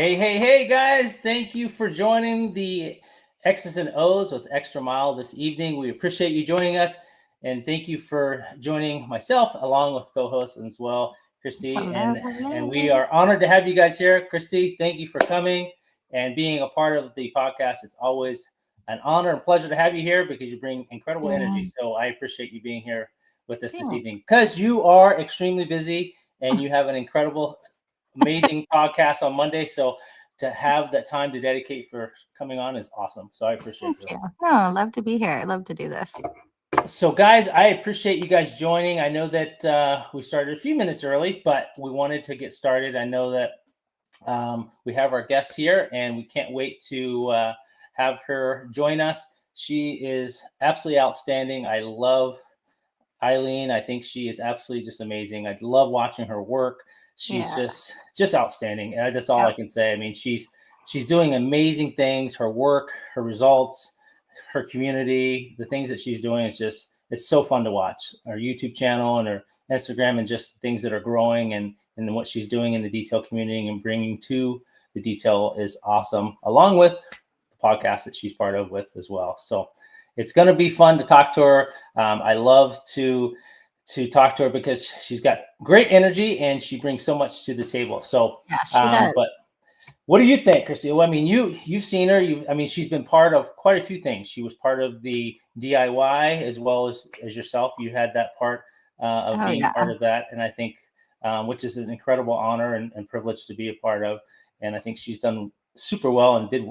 Hey, guys. Thank you for joining the X's and O's with Extra Mile this evening. We appreciate you joining us. And thank you for joining myself along with co-host as well, Christy. And we are honored to have you guys here. Christy, thank you for coming and being a part of the podcast. It's always an honor and pleasure to have you here because you bring incredible energy. So I appreciate you being here with us this evening because you are extremely busy and you have an incredible amazing podcast on Monday. So to have that time to dedicate for coming on is awesome. So I appreciate you. No, I love to be here. I love to do this. So guys, I appreciate you guys joining. I know that we started a few minutes early, but we wanted to get started. I know that we have our guest here and we can't wait to have her join us. She is absolutely outstanding. I love Eileen. I think she is absolutely just amazing. I love watching her work. She's just outstanding. And that's all I can say. I mean, she's doing amazing things. Her work, her results, her community, the things that she's doing is it's so fun to watch. Her YouTube channel and her Instagram and just things that are growing and what she's doing in the detail community and bringing to the detail is awesome, along with the podcast that she's part of with as well. So it's going to be fun to talk to her. I love to talk to her because she's got great energy and she brings so much to the table. So, but what do you think, Christy? Well, I mean, you've seen her. She's been part of quite a few things. She was part of the DIY as well as yourself. You had that part of being part of that, and I think which is an incredible honor and privilege to be a part of. And I think she's done super well and did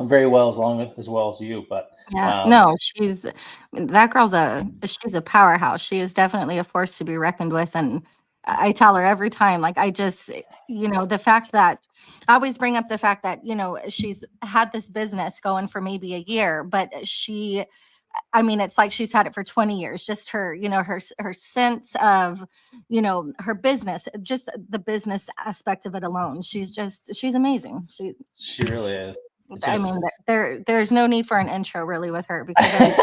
very well as well as you. But no, she's a powerhouse. She is definitely a force to be reckoned with. And I tell her every time, like, the fact that I always bring up the fact that, she's had this business going for maybe a year, but it's like she's had it for 20 years. Just her, her sense of, her business, just the business aspect of it alone. She's amazing. She really is. There's no need for an intro really with her because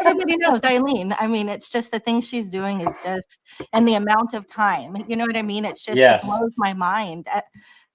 everybody knows Eileen. It's just the things she's doing is just, and the amount of time, you know what I mean? It's just, it blows my mind.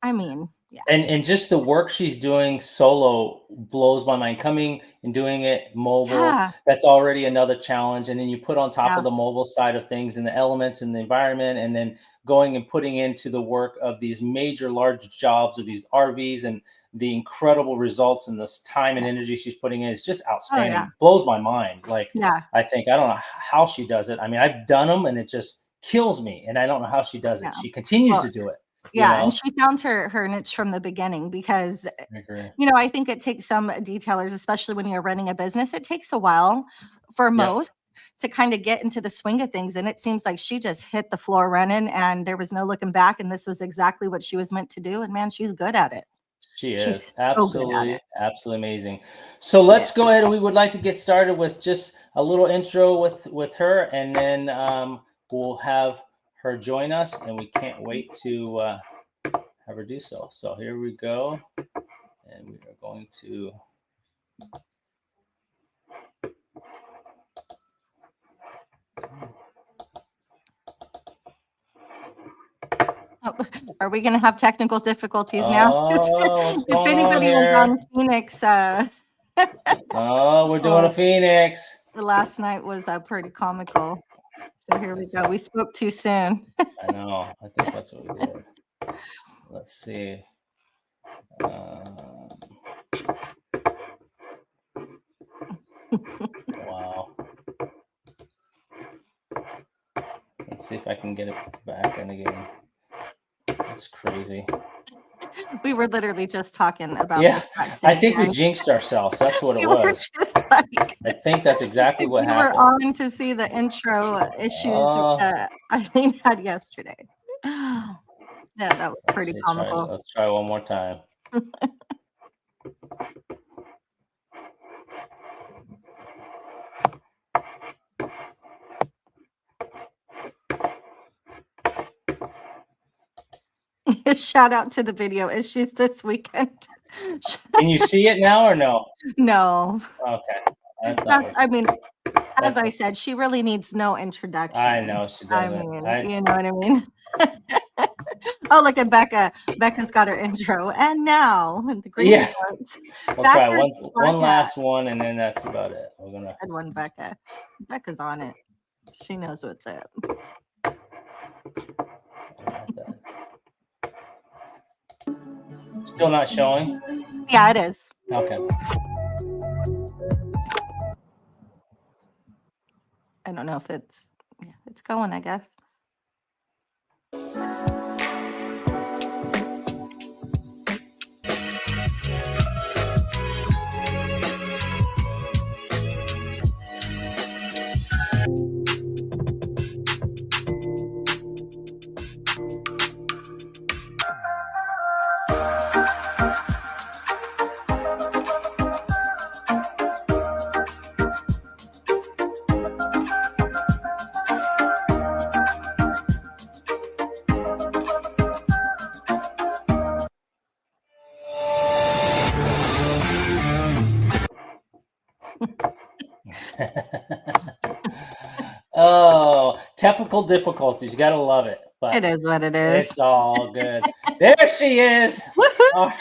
And just the work she's doing solo blows my mind. Coming and doing it mobile, that's already another challenge. And then you put on top of the mobile side of things and the elements and the environment, and then going and putting into the work of these major large jobs of these RVs and the incredible results and this time and energy she's putting in. It's just outstanding. Blows my mind. I don't know how she does it. I mean, I've done them and it just kills me. And I don't know how she does it. She continues to do it. And she found her niche from the beginning because, I think it takes some detailers, especially when you're running a business, it takes a while for most to kind of get into the swing of things. And it seems like she just hit the floor running and there was no looking back. And this was exactly what she was meant to do. And man, she's good at it. She is absolutely amazing. So let's go ahead. We would like to get started with just a little intro with her, and then we'll have her join us, and we can't wait to have her do so. So here we go, and we are going to. Oh, are we going to have technical difficulties now? If anybody was on Phoenix. We're doing a Phoenix. The last night was pretty comical. So here we go. We spoke too soon. I know. I think that's what we did. Let's see. Wow. Let's see if I can get it back in again. That's crazy. We were literally just talking about. I think we jinxed ourselves. That's what it was. I think that's exactly what happened. We were on to see the intro issues Eileen had yesterday. Yeah, that was pretty comical. Let's try one more time. Shout out to the video issues this weekend. Can you see it now or no? No. Okay. As I said, she really needs no introduction. I know she doesn't. You know what I mean? Oh, look at Becca. Becca's got her intro. And now the green Yeah. shorts. We'll try Backwards one Becca. last one, and then that's about it. We're gonna. Good one, Becca. Becca's on it. She knows what's up. Still not showing. Yeah, it is. Okay. I don't know if it's going, I guess. Oh, technical difficulties. You gotta love it. But It is what it is. it's all good. There she is. Woohoo!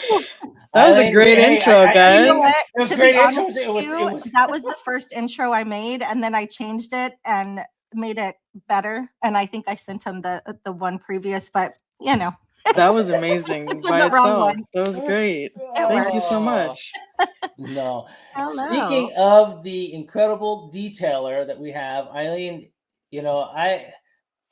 That was a great intro, guys. You know what? It was To great be intro. honest It with you, was that was the first intro I made, and then I changed it and made it better. And I think I sent him the one previous, but you know. That was amazing Sent him by the wrong itself. one. That was great. It Thank you so Oh. much. No. Hello. Speaking of the incredible detailer that we have, Eileen, you know, I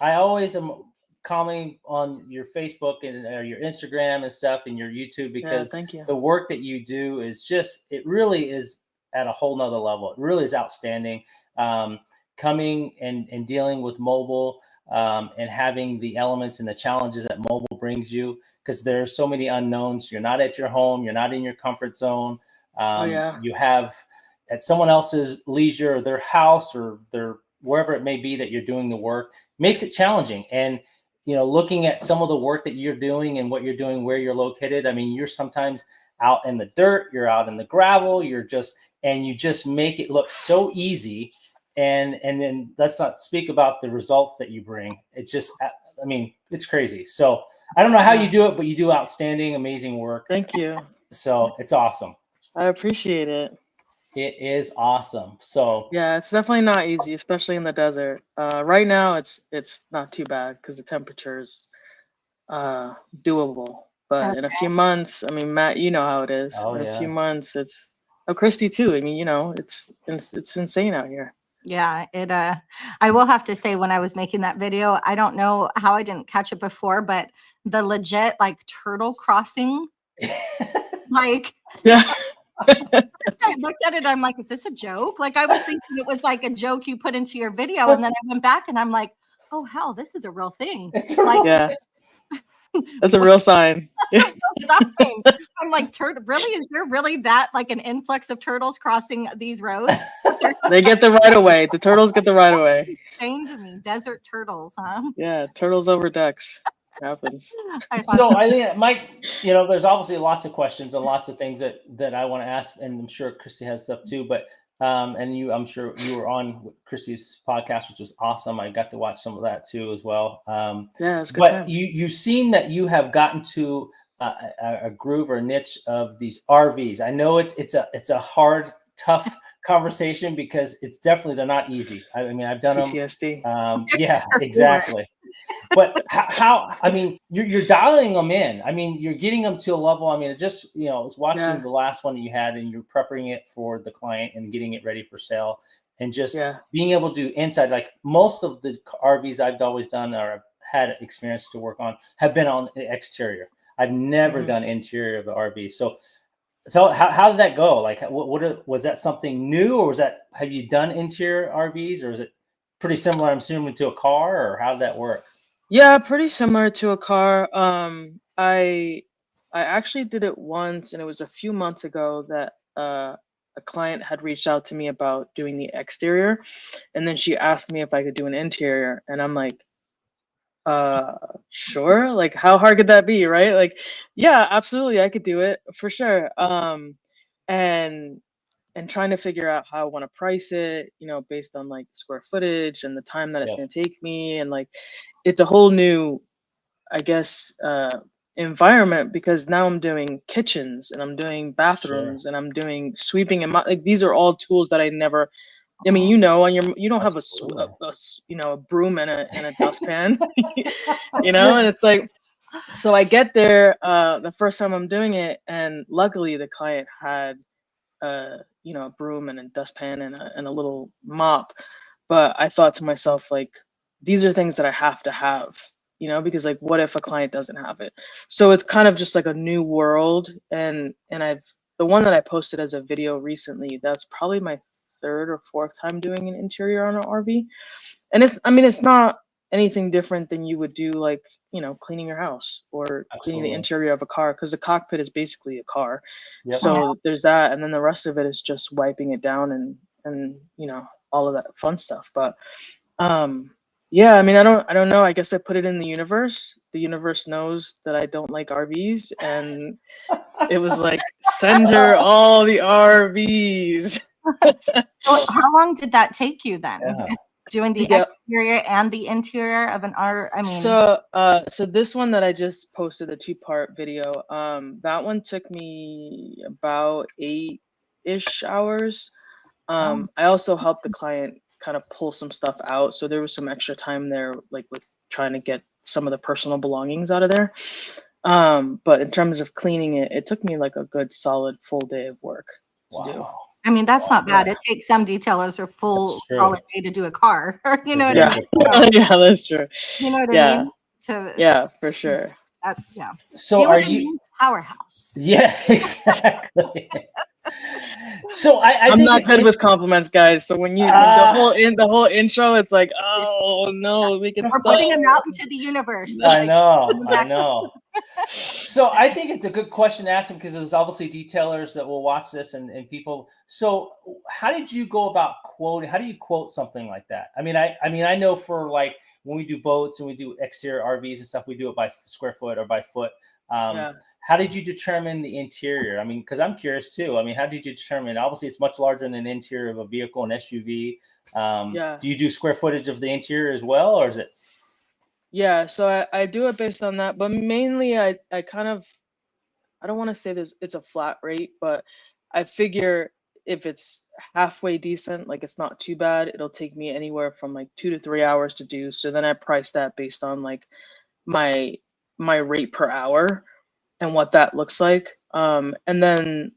always am commenting on your Facebook and your Instagram and stuff and your YouTube because thank you. the work that you do is just, it really is at a whole nother level. It really is outstanding. Coming and dealing with mobile and having the elements and the challenges that mobile brings you, because there's so many unknowns. You're not at your home. You're not in your comfort zone. You have at someone else's leisure or their house or their wherever it may be that you're doing the work makes it challenging. And, you know, looking at some of the work that you're doing and what you're doing, where you're located, I mean, you're sometimes out in the dirt, you're out in the gravel, you just make it look so easy. And then let's not speak about the results that you bring. It's just, I mean, it's crazy. So I don't know how you do it, but you do outstanding, amazing work. Thank you. So it's awesome. I appreciate it. It is awesome. So yeah, it's definitely not easy, especially in the desert. Right now, it's not too bad because the temperature is doable. But in a few months, I mean, Matt, you know how it is. Oh, in yeah. a few months, it's Christy too. I mean, you know, it's insane out here. Yeah, it I will have to say, when I was making that video, I don't know how I didn't catch it before, but the legit like turtle crossing, like Yeah. I looked at it, I'm like, is this a joke? Like I was thinking it was like a joke you put into your video, and then I went back and I'm like, oh hell, this is a real thing. It's a real Like, Yeah. That's a real sign. that's a real sign. I'm like, really? Is there really that like an influx of turtles crossing these roads? They get the right of way. The turtles get the right of way. Insane to me. Desert turtles, huh? Yeah, turtles over ducks. Happens. So Eileen, Mike, you know, there's obviously lots of questions and lots of things that I want to ask, and I'm sure Christy has stuff too. But and you, I'm sure you were on Christy's podcast, which was awesome. I got to watch some of that too as well. Yeah, it's good. But time. you've seen that you have gotten to a groove or a niche of these RVs. I know it's a hard, tough conversation because it's definitely, they're not easy. I mean, I've done PTSD. them. Yeah, exactly. But how? I mean, you're dialing them in. I mean, you're getting them to a level. I mean, it just, you know, I was watching the last one that you had, and you're prepping it for the client and getting it ready for sale, and just being able to do inside. Like most of the RVs I've always done or had experience to work on have been on the exterior. I've never done interior of the RV. So how did that go? Like, was that something new, or have you done interior RVs, or is it pretty similar, I'm assuming, to a car, or how did that work? Yeah, pretty similar to a car. I actually did it once, and it was a few months ago that a client had reached out to me about doing the exterior, and then she asked me if I could do an interior, and I'm like, sure. Like, how hard could that be, right? Like, yeah, absolutely, I could do it for sure. And trying to figure out how I want to price it, you know, based on like square footage and the time that it's going to take me, and like, it's a whole new I guess, environment, because now I'm doing kitchens and I'm doing bathrooms and I'm doing sweeping and like these are all tools that I never. I mean, you don't have Absolutely. a broom and a dustpan, and it's like, so I get there the first time I'm doing it, and luckily the client had a broom and a dustpan and a little mop. But I thought to myself, like, these are things that I have to have, because like, what if a client doesn't have it? So it's kind of just like a new world. And the one that I posted as a video recently, that's probably my third or fourth time doing an interior on an RV. And it's not anything different than you would do, like, cleaning your house or cleaning the Absolutely. interior of a car, because the cockpit is basically a car. Yep. So there's that, and then the rest of it is just wiping it down and all of that fun stuff. But yeah, I mean, I don't know. I guess I put it in the universe. The universe knows that I don't like RVs, and it was like, send her all the RVs. So how long did that take you then? Yeah. Doing the Yeah. exterior and the interior of an R? I mean, So this one that I just posted, a 2-part video, that one took me about 8-ish hours. I also helped the client kind of pull some stuff out, so there was some extra time there, like with trying to get some of the personal belongings out of there. But in terms of cleaning it, it took me like a good solid full day of work to do. Wow. I mean, that's not bad. Yeah. It takes some detailers a full That's true. solid day to do a car. You know what Yeah. I mean? Yeah, that's true. You know what I Yeah. mean? So Yeah, for sure. yeah. So See are what I you? mean? Powerhouse. Yeah, exactly. So I I'm think not it's good with compliments, guys. So when the whole intro, it's like, oh no, we can We're stop. putting them out into the universe. I know, coming I back to- know. So I think it's a good question to ask him, because there's obviously detailers that will watch this and people. So how did you go about quoting? How do you quote something like that? I mean, I know for like when we do boats and we do exterior RVs and stuff, we do it by square foot or by foot. Yeah. How did you determine the interior? I mean, because I'm curious too. I mean, how did you determine? Obviously, it's much larger than an interior of a vehicle, an SUV. Yeah. Do you do square footage of the interior as well, or is it? Yeah, so I do it based on that, but mainly I kind of, I don't want to say it's a flat rate, but I figure if it's halfway decent, like it's not too bad, it'll take me anywhere from like 2 to 3 hours to do. So then I price that based on like my rate per hour and what that looks like. And then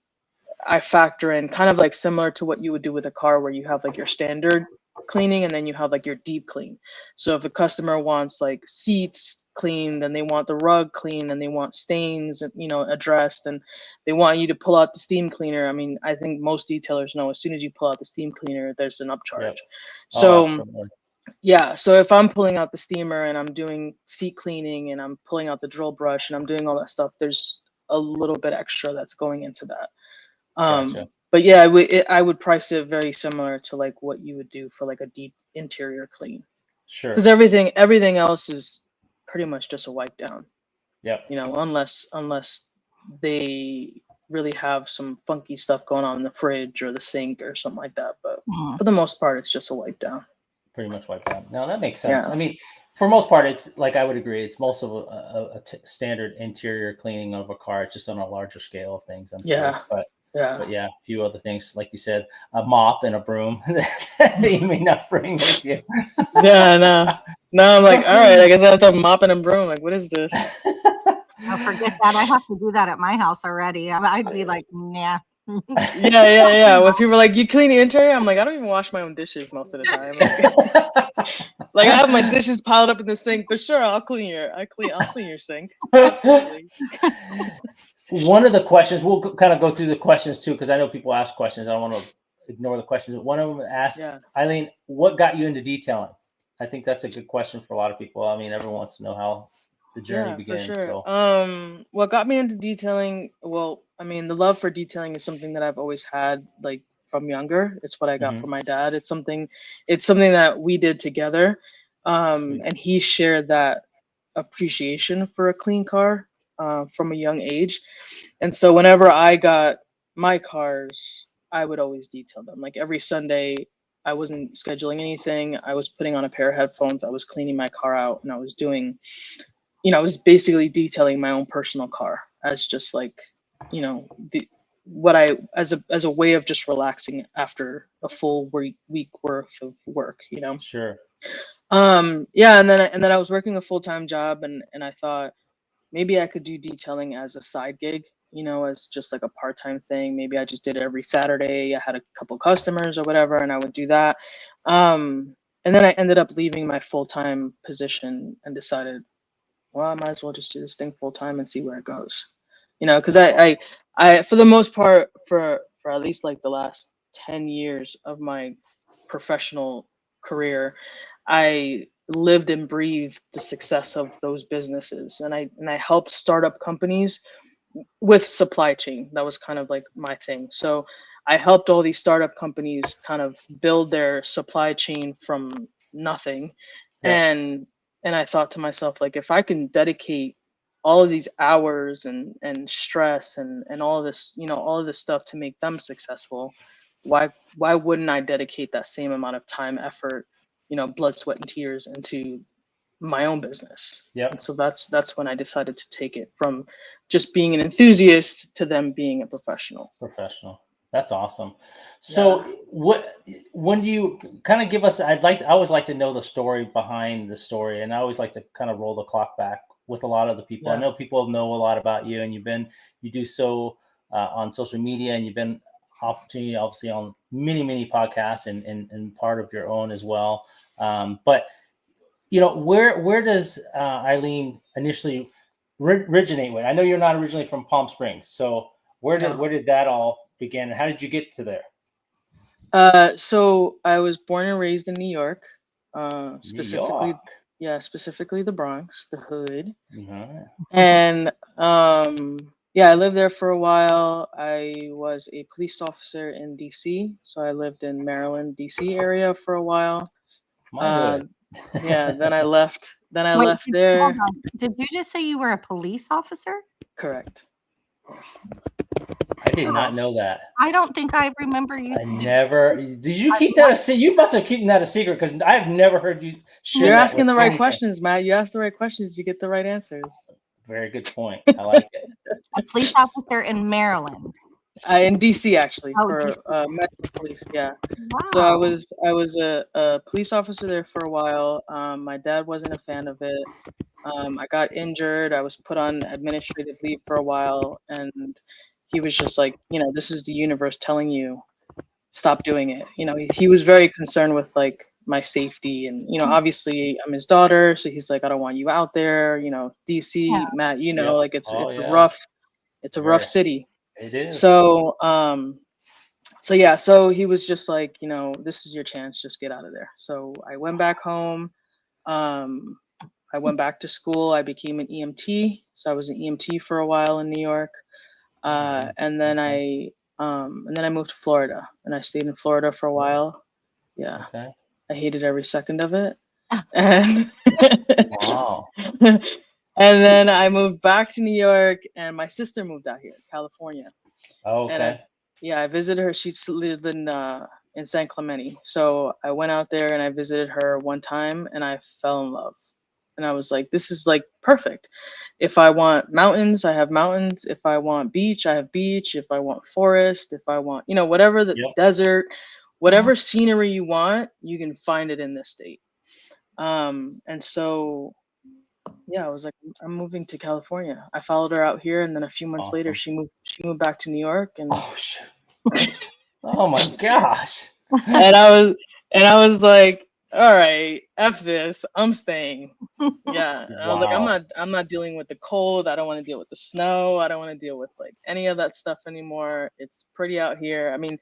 I factor in kind of like similar to what you would do with a car, where you have like your standard cleaning and then you have like your deep clean. So if the customer wants like seats cleaned, and they want the rug clean, and they want stains, addressed, and they want you to pull out the steam cleaner. I mean, I think most detailers know as soon as you pull out the steam cleaner, there's an upcharge. Yep. So Absolutely. yeah, so if I'm pulling out the steamer and I'm doing seat cleaning and I'm pulling out the drill brush and I'm doing all that stuff, there's a little bit extra that's going into that. Gotcha. But yeah, I would price it very similar to like what you would do for like a deep interior clean, Sure. because everything else is pretty much just a wipe down. Yep. Unless they really have some funky stuff going on in the fridge or the sink or something like that. But for the most part, it's just a wipe down. Pretty much wiped out. Now that makes sense. Yeah. I mean, for most part, it's like, I would agree, it's most of a standard interior cleaning of a car. It's just on a larger scale of things, I'm Yeah. sure. But Yeah. yeah, a few other things, like you said, a mop and a broom that you may not bring with you. Yeah, no. No, I'm like, all right, I guess I have to mop and a broom. Like, what is this? Oh, forget that. I have to do that at my house already. I'd be like, nah. Yeah. Well, if you were like, you clean the interior, I'm like, I don't even wash my own dishes most of the time. Like I have my dishes piled up in the sink, but sure, I'll clean your sink. Absolutely. One of the questions, we'll kind of go through the questions too, because I know people ask questions. I don't want to ignore the questions. One of them asked, Yeah. Eileen, what got you into detailing? I think that's a good question for a lot of people. I mean, everyone wants to know how the journey begins. For sure. So What got me into detailing? Well, I mean, the love for detailing is something that I've always had, like from younger. It's what I got from my dad. It's something that we did together. And he shared that appreciation for a clean car from a young age. And so whenever I got my cars, I would always detail them. Like every Sunday, I wasn't scheduling anything. I was putting on a pair of headphones. I was cleaning my car out, and I was doing I was basically detailing my own personal car as just like, as a way of just relaxing after a full week worth of work. Sure. Yeah, and then I was working a full-time job, and I thought maybe I could do detailing as a side gig, as just like a part-time thing. Maybe I just did it every Saturday. I had a couple customers or whatever, and I would do that. And then I ended up leaving my full-time position and decided, well, I might as well just do this thing full-time and see where it goes. Because I for the most part, for at least like the last 10 years of my professional career, I lived and breathed the success of those businesses, and I helped startup companies with supply chain. That was kind of like my thing. So I helped all these startup companies kind of build their supply chain from nothing. Yeah. And I thought to myself, like, if I can dedicate all of these hours and stress and all of this, all of this stuff to make them successful, why wouldn't I dedicate that same amount of time, effort, blood, sweat, and tears into my own business? Yep. And so that's when I decided to take it from just being an enthusiast to them being a professional. That's awesome. So when do you kind of give us, I always like to know the story behind the story, and I always like to kind of roll the clock back with a lot of the people. I know people know a lot about you, and you do so on social media, and you've been opportunity obviously on many podcasts and part of your own as well. But where does Eileen initially originate with? I know you're not originally from Palm Springs, so where did that all begin, and how did you get to there? So I was born and raised in New York, specifically, New York. Specifically the Bronx, the hood. Mm-hmm. And I lived there for a while. I was a police officer in DC, so I lived in Maryland, DC area for a while. Then I left. Wait, there. Hold on. Did you just say you were a police officer? Correct. Yes. I did not know that. I don't think I remember you. Did you keep that a secret? You must have kept that a secret, because I've never heard you share. You're asking the right questions, Matt. You ask the right questions, you get the right answers. Very good point. I like it. A police officer in Maryland. In DC, actually, for DC. Metro Police. Yeah. Wow. So I was a police officer there for a while. My dad wasn't a fan of it. I got injured. I was put on administrative leave for a while, and he was just like, this is the universe telling you, stop doing it. He was very concerned with like my safety, and obviously I'm his daughter, so he's like, I don't want you out there. DC, Matt, like it's a rough city. It is. So so he was just like, this is your chance, just get out of there. So I went back home. I went back to school. I became an EMT. So I was an EMT for a while in New York. And then I moved to Florida, and I stayed in Florida for a while. Yeah. Okay. I hated every second of it. And wow. And then I moved back to New York, and my sister moved out here, California. Oh, okay. And I visited her. She lived in San Clemente. So I went out there and I visited her one time, and I fell in love. And I was like, this is like perfect. If I want mountains, I have mountains. If I want beach, I have beach. If I want forest, if I want, whatever the desert, whatever scenery you want, you can find it in this state. And so, I was like, I'm moving to California. I followed her out here, and then a few months later, she moved back to New York. And oh shit! Oh my gosh! and I was like, all right, F this, I'm staying. Yeah. Wow. I was like, I'm not dealing with the cold. I don't want to deal with the snow. I don't want to deal with like any of that stuff anymore. It's pretty out here. I mean,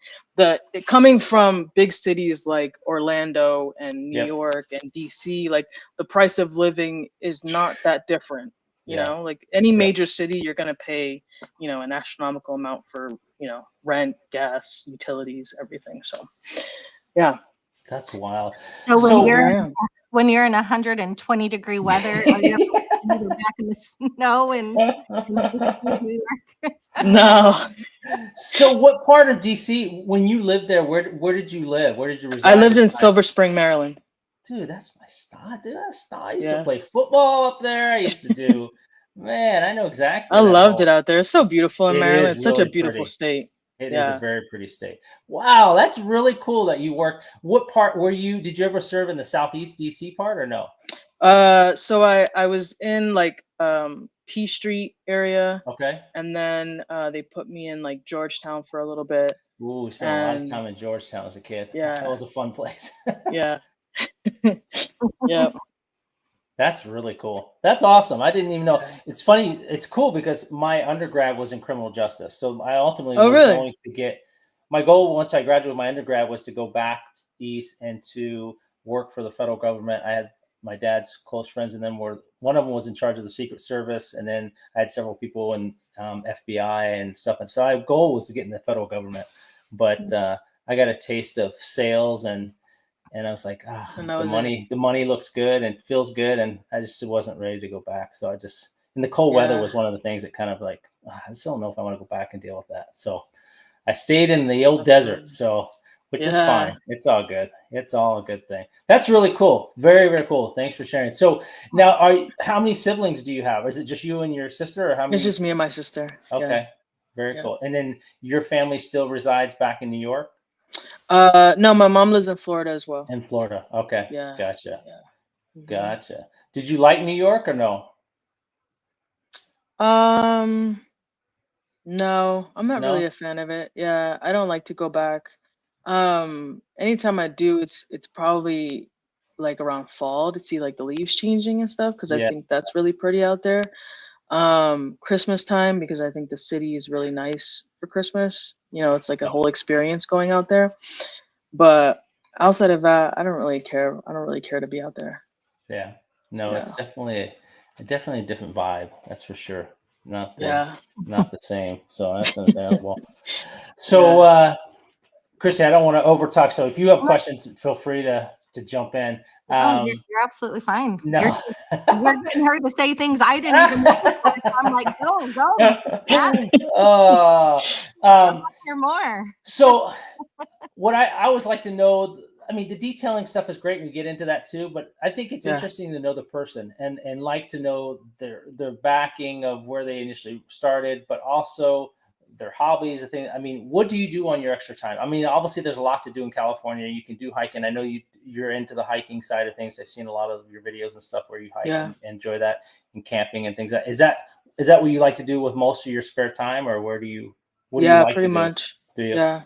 coming from big cities like Orlando and New York and DC, like the price of living is not that different. You know, like any major city, you're going to pay, an astronomical amount for, rent, gas, utilities, everything. So, yeah. That's wild. So when you're in 120-degree weather, are you back in the snow in New York? No. So what part of DC, when you lived there, where did you live? Where did you reside? I lived in Silver Spring, Maryland. dude, that's my style. Dude, that's style. I used to Yeah. play football up there. I used to do, man, I know exactly I that loved it whole. out there. It's so beautiful in It Maryland. is It's such a really beautiful pretty. state. It is a Yeah. very pretty state. Wow, that's really cool that you worked. What part were you? Did you ever serve in the Southeast DC part or no? So I was in like P Street area, Okay. and then they put me in like Georgetown for a little bit. Ooh, we spent a lot of And time in Georgetown as a kid. That yeah, was a fun place. yeah. Yep. That's really cool. That's awesome. I didn't even know. Yeah. It's funny. It's cool because my undergrad was in criminal justice. So I ultimately Oh, was really? going to get my goal once I graduated my undergrad was to go back east and to work for the federal government. I had my dad's close friends, and then one of them was in charge of the Secret Service, and then I had several people in FBI and stuff. And so my goal was to get in the federal government, but I got a taste of sales and I was like, And that the was it. money looks good and feels good. And I just wasn't ready to go back. So and the cold weather Yeah. was one of the things that kind of like, I just don't know if I want to go back and deal with that. So I stayed in the old desert. Absolutely. So, which is Yeah. fine. It's all good. It's all a good thing. That's really cool. Very, very cool. Thanks for sharing. So now how many siblings do you have? Is it just you and your sister or how It's many? just me and my sister. Yeah. Okay. Very Yeah. cool. And then your family still resides back in New York? No, my mom lives in Florida as well. In Florida. Okay. Yeah. Gotcha. Yeah. Mhm. Gotcha. Did you like New York or no? No, I'm not really No? a fan of it. Yeah, I don't like to go back. Anytime I do, it's probably like around fall to see like the leaves changing and stuff because I Yeah. think that's really pretty out there. Christmas time because I think the city is really nice for Christmas. You know, it's like a Yeah. whole experience going out there. But outside of that, I don't really care. I don't really care to be out there. Yeah. No, it's Yeah. definitely a different vibe. That's for sure. Not the Yeah. not the same. So that's understandable. So Yeah. Chrissy, I don't want to overtalk. So if you have questions, feel free to jump in. Oh, you're absolutely fine. No. You're getting her to say things I didn't even know. I'm like, go. Oh, Hear more. so what I always like to know, I mean, the detailing stuff is great. We get into that too, but I think it's Yeah. interesting to know the person and like to know their backing of where they initially started, but also their hobbies. I mean, what do you do on your extra time? I mean, obviously there's a lot to do in California. You can do hiking. I know you're into the hiking side of things. I've seen a lot of your videos and stuff where you hike Yeah. and enjoy that, and camping and things. Is that what you like to do with most of your spare time, or what do you Yeah, like pretty to do? much. Do you? Yeah.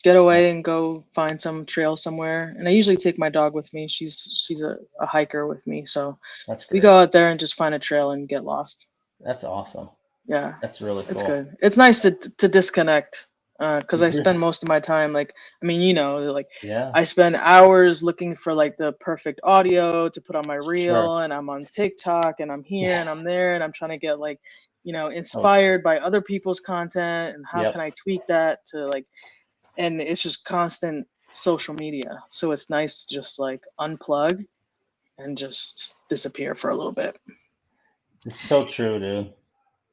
Get away and go find some trail somewhere. And I usually take my dog with me. She's a hiker with me. So That's we great. go out there and just find a trail and get lost. That's awesome. Yeah. That's really cool. It's good. It's nice to disconnect. Because I spend most of my time like I mean, you know, like Yeah. I spend hours looking for like the perfect audio to put on my reel, Sure. and I'm on TikTok and I'm here Yeah. and I'm there and I'm trying to get like, you know, So true. inspired by other people's content and how Yep. can I tweak that to like, and it's just constant social media. So it's nice to just like unplug and just disappear for a little bit. It's so true, dude.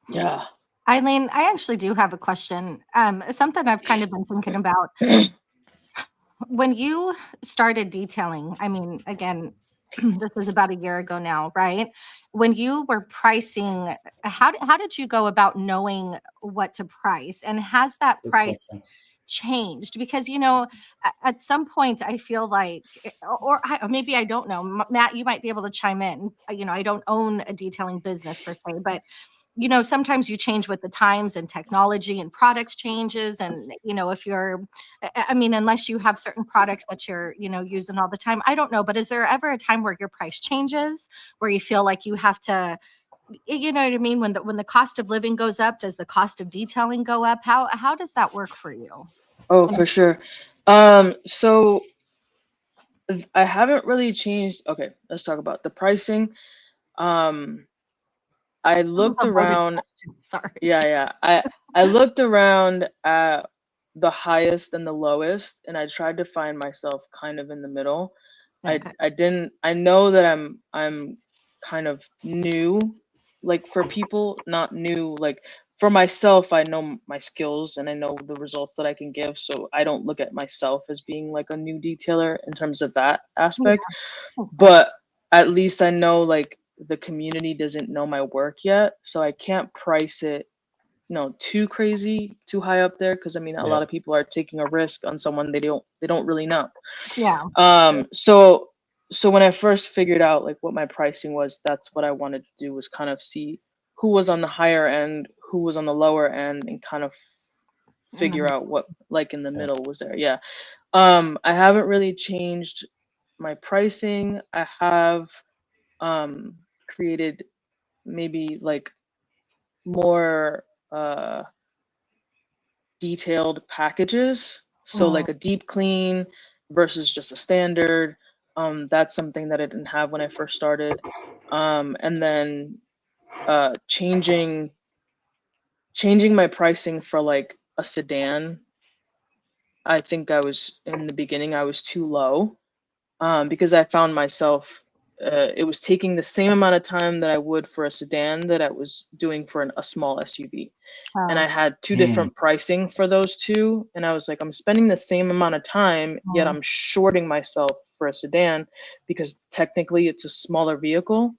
Yeah. Eileen, I actually do have a question. Something I've kind of been thinking about. When you started detailing, I mean, again, this was about a year ago now, right? When you were pricing, how did you go about knowing what to price? And has that Good price question. changed? Because, you know, at some point I feel like, or maybe I don't know, Matt, you might be able to chime in. You know, I don't own a detailing business per se, but you know, sometimes you change with the times and technology and products changes. And, you know, if you're, I mean, unless you have certain products that you're, you know, using all the time, I don't know. But is there ever a time where your price changes, where you feel like you have to, you know what I mean? When the cost of living goes up, does the cost of detailing go up? How does that work for you? Oh, for sure. So I haven't really changed. Okay, let's talk about the pricing. Um, I That was looked a loaded around. question. Sorry. Yeah. I looked around at the highest and the lowest, and I tried to find myself kind of in the middle. Okay. I didn't. I know that I'm kind of new, like for people, not new like for myself, I know my skills and I know the results that I can give. So I don't look at myself as being like a new detailer in terms of that aspect. Okay. But at least I know like the community doesn't know my work yet. So I can't price it, too crazy, too high up there. Cause I mean, a lot of people are taking a risk on someone they don't really know. Yeah. So when I first figured out like what my pricing was, that's what I wanted to do, was kind of see who was on the higher end, who was on the lower end, and kind of figure out what like in the middle was there. Yeah. I haven't really changed my pricing. I have created maybe like more detailed packages. So like a deep clean versus just a standard. That's something that I didn't have when I first started. And then changing my pricing for like a sedan. I think I was in the beginning, I was too low, because I found myself, it was taking the same amount of time that I would for a sedan that I was doing for a small SUV. And I had two different pricing for those two. And I was like, I'm spending the same amount of time, yet I'm shorting myself for a sedan because technically it's a smaller vehicle,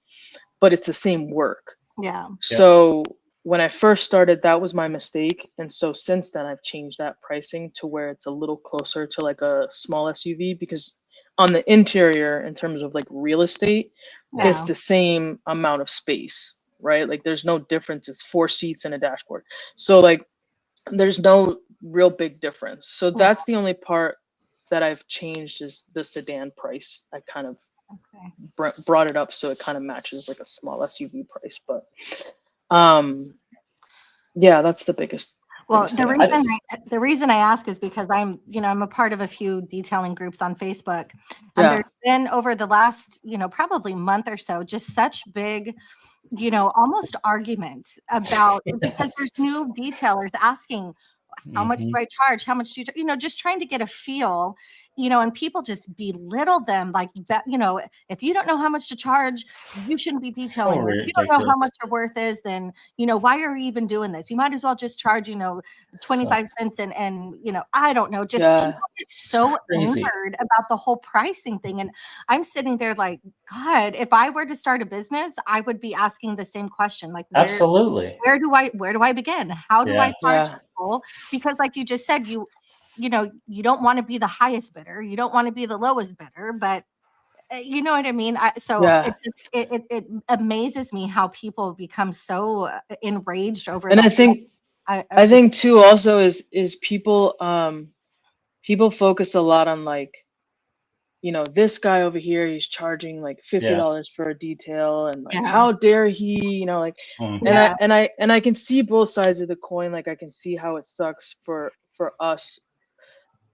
but it's the same work. Yeah. So when I first started, that was my mistake. And so since then, I've changed that pricing to where it's a little closer to like a small SUV, because on the interior, in terms of like real estate, it's the same amount of space, right? Like there's no difference. It's 4 seats and a dashboard. So like there's no real big difference. So that's the only part that I've changed, is the sedan price. I kind of brought it up so it kind of matches like a small SUV price. But yeah, that's the biggest. Well, biggest the reason I ask is because I'm a part of a few detailing groups on Facebook, and Yeah. there's been over the last, probably month or so, just such big, almost argument about because there's new detailers asking, how much do I charge? How much do you, just trying to get a feel, and people just belittle them like, if you don't know how much to charge, you shouldn't be detailing. So If you don't know how much your worth is, then, why are you even doing this? You might as well just charge, 25 cents and, I don't know, just people get so angered about the whole pricing thing. And I'm sitting there like, God, if I were to start a business, I would be asking the same question. Like, absolutely. where do I begin? How do I charge people? Because like you just said, you don't want to be the highest bidder. You don't want to be the lowest bidder, but you know what I mean? It amazes me how people become so enraged over And that. I think too also is people people focus a lot on like, this guy over here, he's charging like $50 for a detail, and like how dare he, like and I can see both sides of the coin. Like I can see how it sucks for us,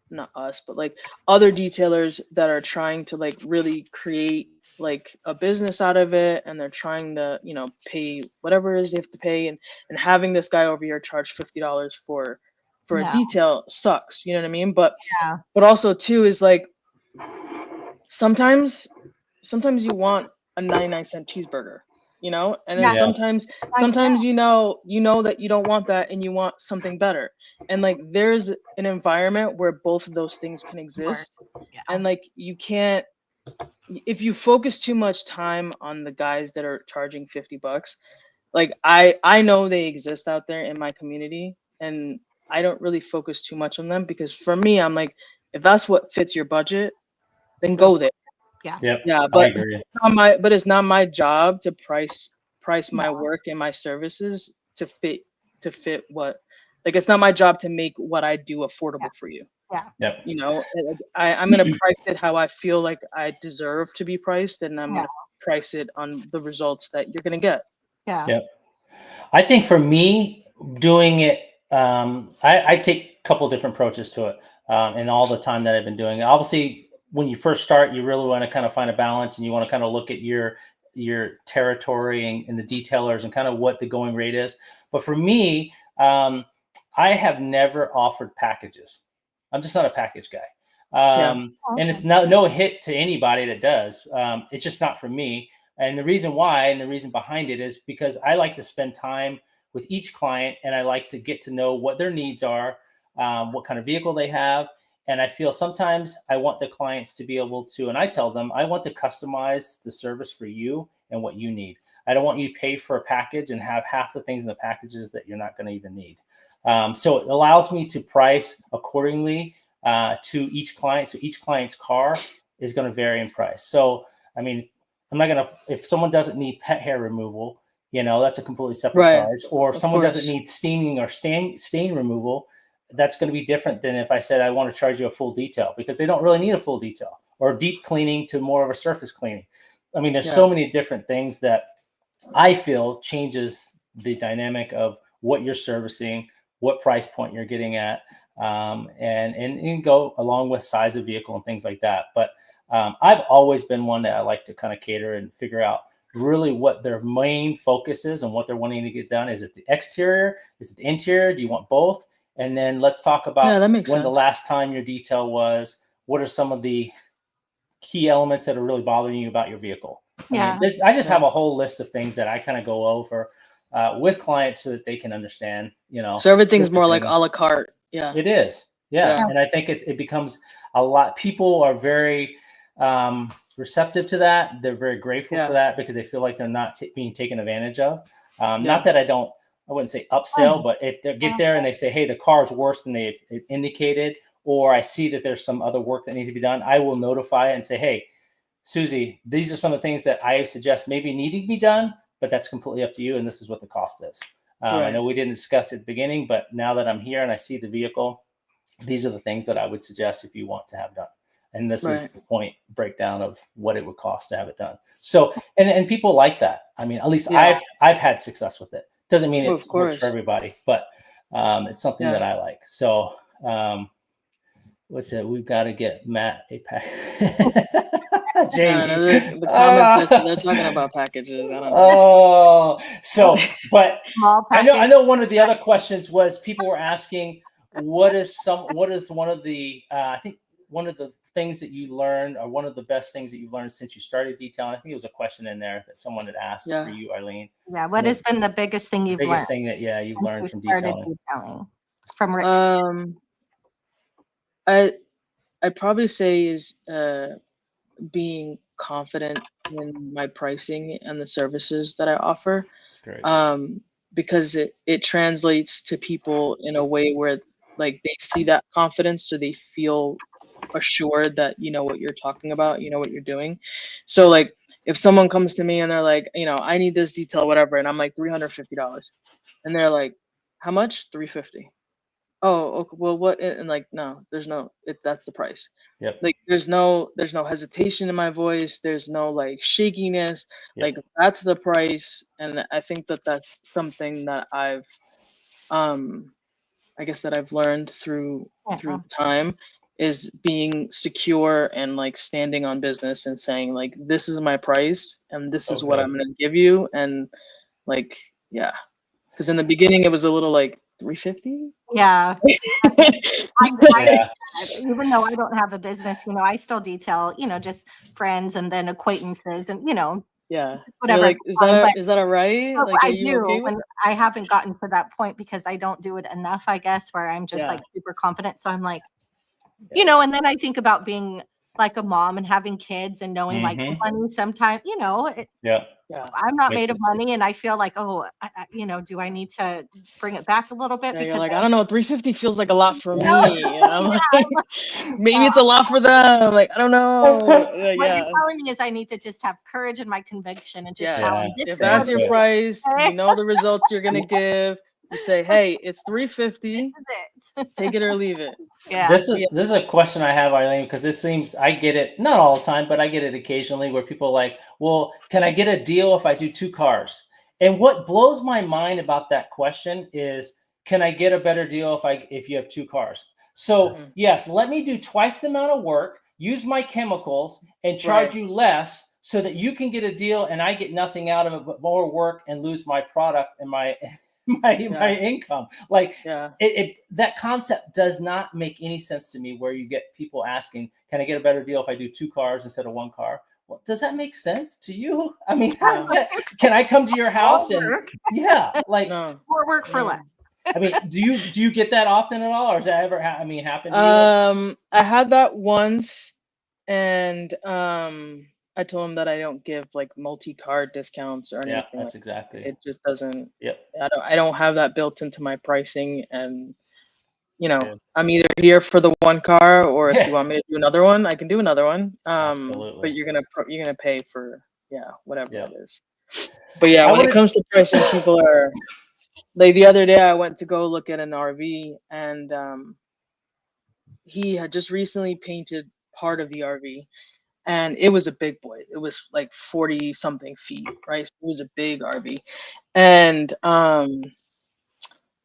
not us, but like other detailers that are trying to like really create like a business out of it, and they're trying to, pay whatever it is they have to pay, and having this guy over here charge $50 for a detail sucks, you know what I mean? But also too is like sometimes you want a 99-cent cheeseburger, and then sometimes you know that you don't want that and you want something better. And like there's an environment where both of those things can exist. And like you can't, if you focus too much time on the guys that are charging $50, like I know they exist out there in my community, and I don't really focus too much on them, because for me, I'm like, if that's what fits your budget, then go there. Yeah. But it's not my job to price my work and my services to fit what, like it's not my job to make what I do affordable for you. I'm gonna price it how I feel like I deserve to be priced, and I'm gonna price it on the results that you're gonna get. I think for me, doing it, I take a couple of different approaches to it, and all the time that I've been doing it. Obviously, when you first start, you really want to kind of find a balance, and you want to kind of look at your territory and the detailers and kind of what the going rate is. But for me, I have never offered packages. I'm just not a package guy. And it's no hit to anybody that does. It's just not for me. And the reason why, and the reason behind it, is because I like to spend time with each client, and I like to get to know what their needs are, what kind of vehicle they have. And I feel sometimes I want the clients to be able to, and I tell them, I want to customize the service for you and what you need. I don't want you to pay for a package and have half the things in the packages that you're not going to even need. So it allows me to price accordingly to each client. So each client's car is going to vary in price. So, I mean, I'm not going to, if someone doesn't need pet hair removal, that's a completely separate charge. Or if someone doesn't need steaming or stain removal, that's going to be different than if I said I want to charge you a full detail, because they don't really need a full detail, or deep cleaning to more of a surface cleaning. I mean, there's so many different things that I feel changes the dynamic of what you're servicing, what price point you're getting at, and go along with size of vehicle and things like that. But I've always been one that I like to kind of cater and figure out really what their main focus is and what they're wanting to get done. Is it the exterior? Is it the interior? Do you want both? And then let's talk about when the last time your detail was. What are some of the key elements that are really bothering you about your vehicle? I just have a whole list of things that I kind of go over with clients so that they can understand, So everything's more like a la carte. Yeah, it is. Yeah. And I think it becomes a lot. People are very receptive to that. They're very grateful for that, because they feel like they're not being taken advantage of. Not that I wouldn't say upsell, but if they get there and they say, hey, the car is worse than they've indicated, or I see that there's some other work that needs to be done, I will notify and say, hey, Susie, these are some of the things that I suggest maybe needing to be done, but that's completely up to you. And this is what the cost is. I know we didn't discuss it at the beginning, but now that I'm here and I see the vehicle, these are the things that I would suggest if you want to have done. And this is the point breakdown of what it would cost to have it done. So, and people like that. I mean, at least I've had success with it. Doesn't mean it works for everybody, but it's something that I like. So, what's it? We've got to get Matt a pack. The comments they're talking about packages. I don't know. Oh, so, but I know one of the other questions was people were asking, what is one of the I think one of the things that you learned, or one of the best things that you've learned since you started detailing? I think it was a question in there that someone had asked for you, Eileen. Yeah. What has been the biggest thing you've learned? Biggest thing that you've learned from detailing from Rick's? I'd probably say is being confident in my pricing and the services that I offer. That's great. Because it translates to people in a way where like they see that confidence, so they feel assured that you know what you're talking about, you know what you're doing. So like if someone comes to me and they're like, I need this detail, whatever, and I'm like $350, and they're like, how much? $350. Oh, okay, well, what? And like, no, there's no, that's the price. Yep. Like, there's no hesitation in my voice. There's no like shakiness. Yep. Like, that's the price. And I think that that's something that I've, I guess that I've learned through time, is being secure and like standing on business and saying like, this is my price and this is what I'm going to give you. And like, yeah, because in the beginning it was a little like, 350. Yeah. Even though I don't have a business, I still detail, just friends and then acquaintances and, whatever. Like, is that all right? Oh, like, I do. Okay, and I haven't gotten to that point because I don't do it enough, I guess, where I'm just like super confident. So I'm like, and then I think about being like a mom and having kids and knowing like money sometimes, I'm not made of money, and I feel like, do I need to bring it back a little bit? Because you're like, I don't know, 350 feels like a lot for me. Like, maybe it's a lot for them. Like, I don't know. What you're telling me is I need to just have courage and my conviction and just tell them this. If that's your price, you know the results you're gonna give. You say, hey, it's 350. This is it. Take it or leave it. Yeah. This is a question I have, Eileen, because it seems I get it, not all the time, but I get it occasionally, where people are like, well, can I get a deal if I do 2 cars? And what blows my mind about that question is, can I get a better deal if you have 2 cars? So yes, let me do twice the amount of work, use my chemicals, and charge you less, so that you can get a deal and I get nothing out of it but more work and lose my product and my income. Like that concept does not make any sense to me, where you get people asking, can I get a better deal if I do 2 cars instead of 1 car? well, does that make sense to you? I mean, how does that, can I come to your house and yeah, like No. More work for less. I mean, do you get that often at all, or has that ever happened to you? I had that once, and I told him that I don't give like multi-card discounts or Yeah, anything. that's Like exactly. it just doesn't. Yep. I don't have that built into my pricing, and you know, Good. I'm either here for the one car, or if Yeah. you want me to do another one, I can do another one. Absolutely. But you're gonna pay for whatever Yeah. it is. But yeah, I when it wanna- comes to pricing, people are like the other day I went to go look at an RV, and he had just recently painted part of the RV, and it was a big boy. It was like 40 something feet, right? So it was a big RV. And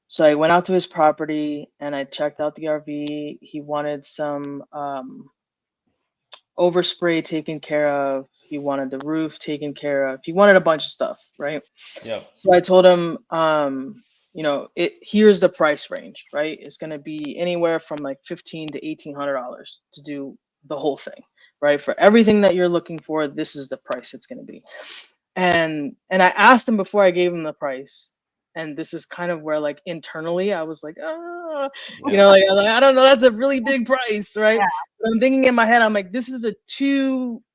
so I went out to his property and I checked out the RV. He wanted some overspray taken care of. He wanted the roof taken care of. He wanted a bunch of stuff, right? Yeah. So I told him, here's the price range, right? It's gonna be anywhere from like $1,500 to $1,800 to do the whole thing, right? For everything that you're looking for, this is the price it's gonna be. And I asked him before I gave him the price, and this is kind of where like internally I was like, like I don't know, that's a really big price, right? Yeah. But I'm thinking in my head, I'm like, this is a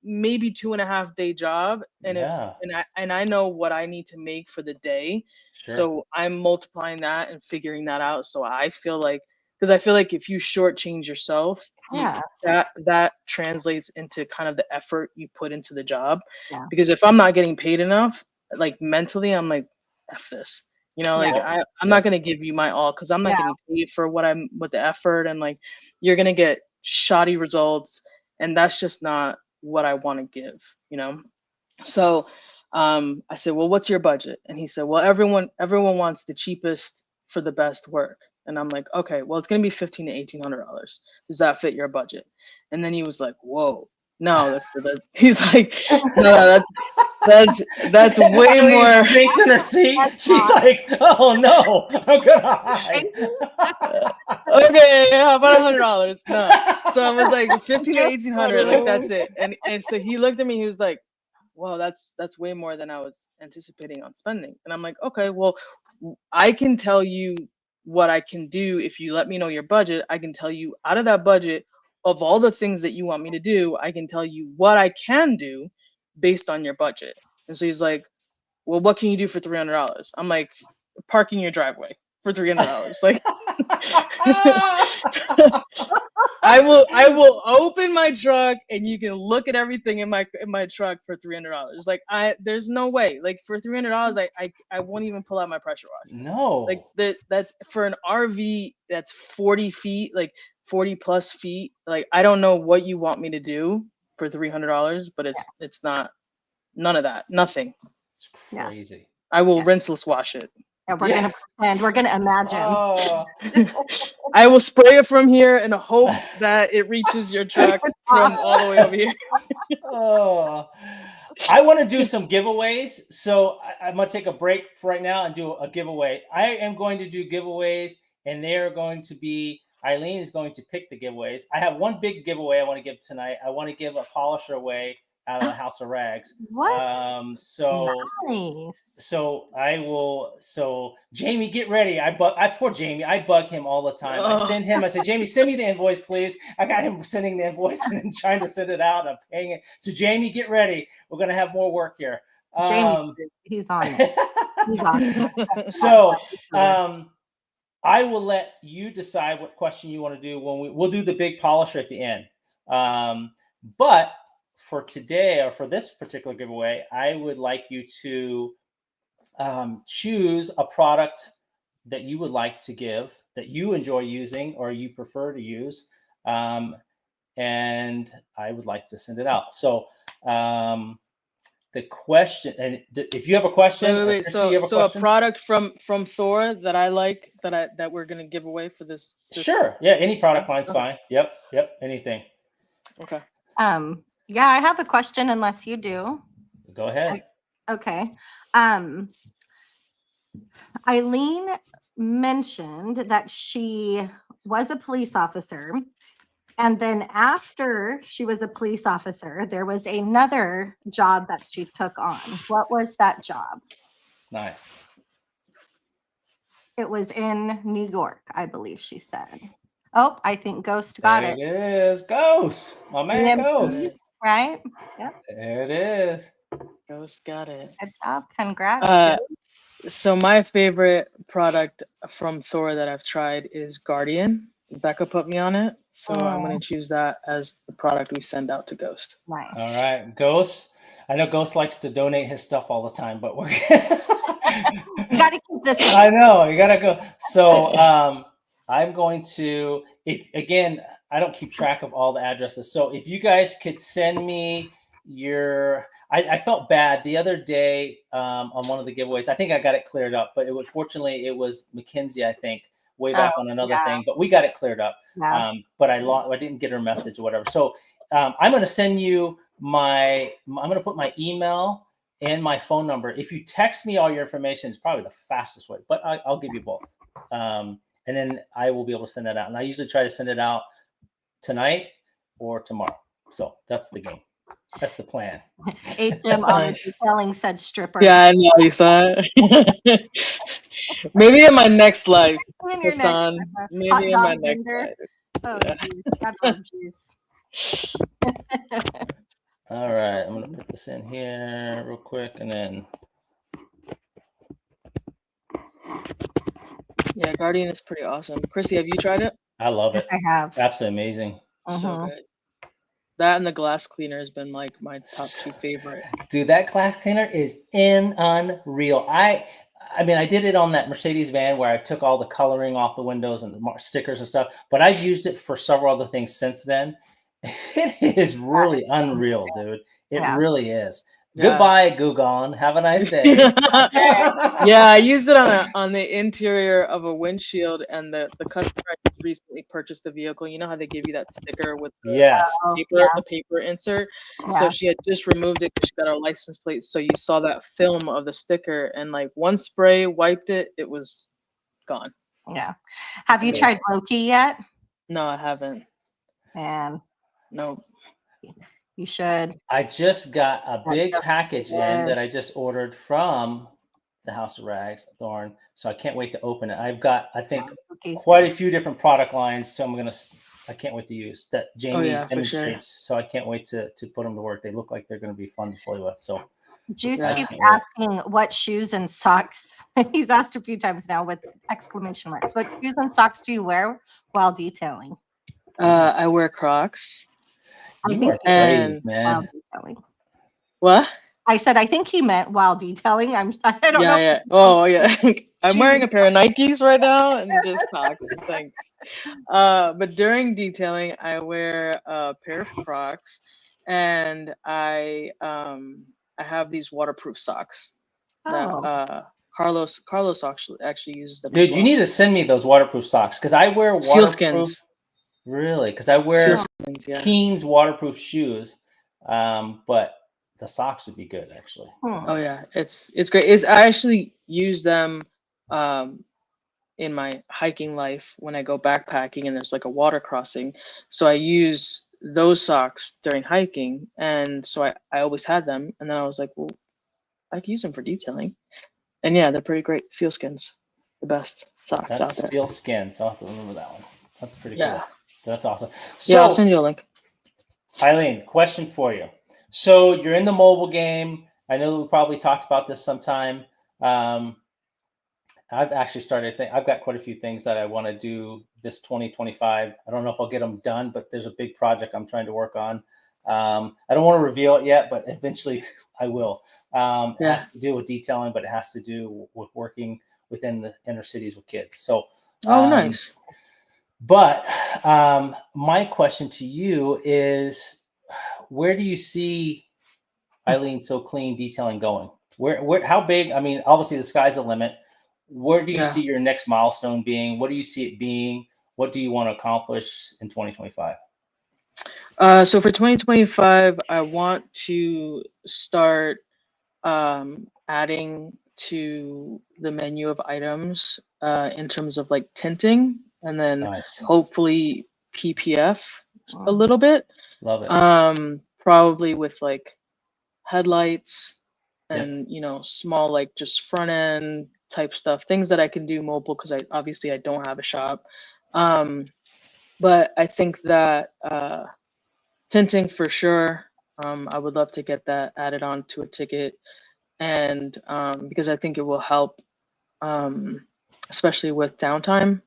maybe 2.5 day job, and Yeah. I know what I need to make for the day, Sure. so I'm multiplying that and figuring that out. So I feel like, because I feel like if you shortchange yourself, Yeah. that translates into kind of the effort you put into the job. Yeah. Because if I'm not getting paid enough, like mentally, I'm like, F this. Like Yeah. I'm not gonna give you my all because I'm not getting paid for what the effort, and like you're gonna get shoddy results, and that's just not what I want to give, So I said, well, what's your budget? And he said, well, everyone wants the cheapest for the best work. And I'm like, okay, well, it's gonna be $1,500 to $1,800. Does that fit your budget? And then he was like, whoa, no, he's like, no, that's way Eileen more. stinks in her seat. She's like, oh no, I'm gonna hide. Okay, how about $100? No. So I was like $1,500 to $1,800, like that's it. And so he looked at me, he was like, well, that's way more than I was anticipating on spending. And I'm like, okay, well, I can tell you what I can do. If you let me know your budget, I can tell you out of that budget of all the things that you want me to do, I can tell you what I can do based on your budget. And so he's like, well, what can you do for $300? I'm like, parking your driveway for $300. Like I will open my truck and you can look at everything in my truck for $300. Like there's no way. Like for $300, I won't even pull out my pressure wash. No. Like that's for an RV that's 40 feet, like 40 plus feet. Like I don't know what you want me to do for $300, but it's not none of that. Nothing. It's crazy. I will rinseless wash it. Yeah, we're gonna pretend. We're gonna imagine. Oh. I will spray it from here and hope that it reaches your truck from all the way over here. Oh. I want to do some giveaways, so I'm going to take a break for right now and do a giveaway. I am going to do giveaways, and they are going to be, Eileen is going to pick the giveaways. I have one big giveaway I want to give tonight. I want to give a polisher away out of the House of Rags. What? So Nice. so I will. So Jamie, get ready. I poor Jamie. I bug him all the time. I send him. I say, Jamie, send me the invoice, please. I got him sending the invoice and then trying to send it out. I'm paying it. So Jamie, get ready. We're gonna have more work here. Jamie, he's on it. He's on it. So I will let you decide what question you want to do when we'll do the big polisher at the end. But for today, or for this particular giveaway, I would like you to choose a product that you would like to give, that you enjoy using or you prefer to use, and I would like to send it out. So the question, and if you have a question, wait. So a product from Thor that I like, that we're gonna give away for this. Sure. Yeah. Any product line's fine. Yep. Anything. Okay. Yeah, I have a question unless you do. Go ahead. Okay. Eileen mentioned that she was a police officer And then after she was a police officer, there was another job that she took on. What was that job? Nice. It was in New York, I believe she said. Oh, I think Ghost got There it. it is. Ghost. My man EMP, Ghost. right? Yep. There it is. Ghost got it. Good job. Congrats. Uh, Ghost. So my favorite product from Thor that I've tried is Guardian. Becca put me on it, so I'm gonna choose that as the product we send out to Ghost. Nice. All right. Ghost. I know Ghost likes to donate his stuff all the time, but we're You got to keep this one. I know you gotta go. So I'm going to, if again, I don't keep track of all the addresses. So if you guys could send me your, I felt bad the other day on one of the giveaways. I think I got it cleared up, but fortunately it was Mackenzie, I think, way back on another thing, but we got it cleared up. Yeah. But I didn't get her message or whatever. So I'm going to send you I'm going to put my email and my phone number. If you text me all your information, it's probably the fastest way, but I'll give you both. And then I will be able to send that out. And I usually try to send it out tonight or tomorrow. So that's the game. That's the plan. HM on the detailing said stripper. Yeah, I know, you saw it. Maybe in my next life, In your Hassan. next- Maybe hot in dog my next vendor. life. Oh, Yeah. geez. Hot dog juice. All right. I'm going to put this in here real quick and then. Yeah, Guardian is pretty awesome. Chrissy, have you tried it? I love Yes, it. I have. Absolutely amazing. So Mhm. good. That and the glass cleaner has been like my top two favorite. Dude, that glass cleaner is unreal. I mean, I did it on that Mercedes van where I took all the coloring off the windows and the stickers and stuff, but I've used it for several other things since then. It is really unreal, dude. It Yeah. really is. Yeah. Goodbye, Gugon. Have a nice day. Yeah, I used it on the interior of a windshield, and the customer had recently purchased the vehicle. You know how they give you that sticker with the Yes. paper insert. Yeah. So she had just removed it because she got our license plate. So you saw that film of the sticker, and like one spray wiped it, it was gone. Yeah. Have you tried Loki yet? No, I haven't. Man, No. you should. I just got a big That's package in good. that I just ordered from the House of Rags, Thorn. So I can't wait to open it. I've got, I think, Loki's quite good. a few different product lines. So I can't wait to use that Jamie yeah, for sure. demonstrates. So I can't wait to put them to work. They look like they're going to be fun to play with. So Juice Yeah. keeps can't wait. asking what shoes and socks. He's asked a few times now with exclamation marks. What shoes and socks do you wear while detailing? I wear Crocs. I You think are And- brave, man. while detailing. What? I said I think he meant while detailing. I don't know. Yeah. Oh, yeah. I'm Shoes wearing a and pair of Nikes right now and just socks. Thanks. But during detailing, I wear a pair of Crocs, and I have these waterproof socks that Oh, Carlos actually uses them. Dude, as you well. need to send me those waterproof socks because I wear waterproof. Sealskins. Really? Because I wear Sealskins, yeah. Keen's waterproof shoes, but the socks would be good actually. Oh yeah, it's great. I actually use them in my hiking life when I go backpacking and there's like a water crossing. So I use those socks during hiking, and so I always had them. And then I was like, well, I could use them for detailing. And yeah, they're pretty great. Sealskins, the best socks out That's there. steel skin, so I'll have to remember that one. That's pretty Yeah. cool. That's awesome. Yeah, I'll So, send you a link. Eileen, question for you. So you're in the mobile game. I know we probably talked about this sometime. I've actually started. I've got quite a few things that I want to do this 2025. I don't know if I'll get them done, but there's a big project I'm trying to work on. I don't want to reveal it yet, but eventually I will. It has to do with detailing, but it has to do with working within the inner cities with kids. So, Nice. But my question to you is, where do you see Eileen So Clean detailing going? Where, how big? I mean, obviously the sky's the limit. Where do you see your next milestone being? What do you see it being? What do you want to accomplish in 2025? So for 2025, I want to start adding to the menu of items in terms of like tinting, and then Nice. hopefully PPF. a little bit. Love it. Probably with like headlights Yep. and small like just front end type stuff, things that I can do mobile because I don't have a shop. But I think that tinting for sure. I would love to get that added on to a ticket, and because I think it will help, especially with downtime,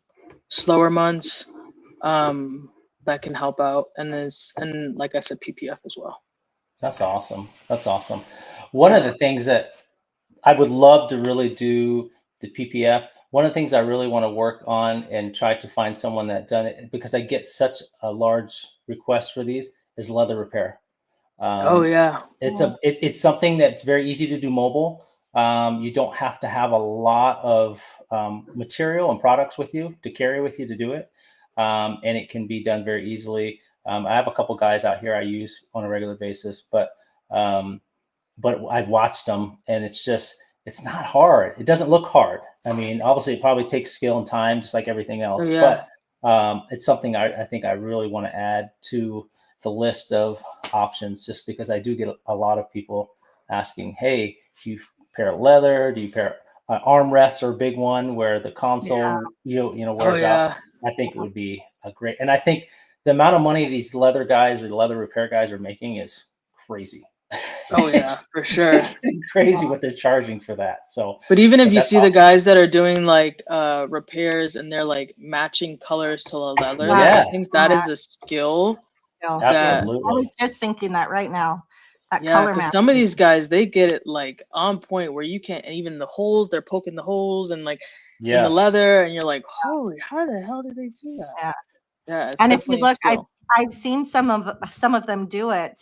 slower months. That can help out, and like I said, PPF as well. That's awesome. That's awesome. One of the things that I would love to really do the PPF. One of the things I really want to work on and try to find someone that done it, because I get such a large request for these, is leather repair. Oh yeah. It's something that's very easy to do mobile. You don't have to have a lot of material and products with you to carry with you to do it, and it can be done very easily. I have a couple guys out here I use on a regular basis, but I've watched them, and it's not hard. It doesn't look hard. I mean, obviously, it probably takes skill and time, just like everything else. Oh, yeah. But it's something I think I really want to add to the list of options, just because I do get a lot of people asking, "Hey, do you pair leather? Do you pair armrests?" Or a big one where the console wears out. I think it would be a great, and I think the amount of money these leather guys or the leather repair guys are making is crazy. Oh yeah, for sure. It's pretty crazy what they're charging for that. So, but even if you that's see awesome. the guys that are doing like repairs and they're like matching colors to the leather, Yes. I think that is a skill. Absolutely. I was just thinking that right now. That Yeah, color because match. some of these guys, they get it like on point where you can't, even the holes, they're poking the holes and like in the leather, and you're like, holy, how the hell did they do that? Yeah. Yeah, it's And if you definitely a look, skill. I've seen some of them do it,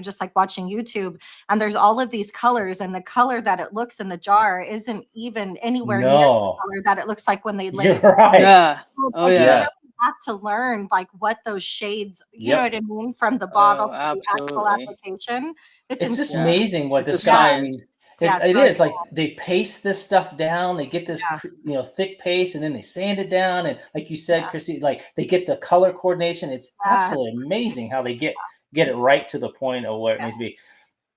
just like watching YouTube, and there's all of these colors, and the color that it looks in the jar isn't even anywhere near the color that it looks like when they lay. You're right. Yeah. Oh yeah. You really have to learn like what those shades, you know what I mean, from the bottle to the actual application. It's just amazing what this guy. Science. It is like they paste this stuff down. They get this, thick paste, and then they sand it down. And like you said, Chrissy, like they get the color coordination. It's absolutely amazing how they get it right to the point of where it needs to be.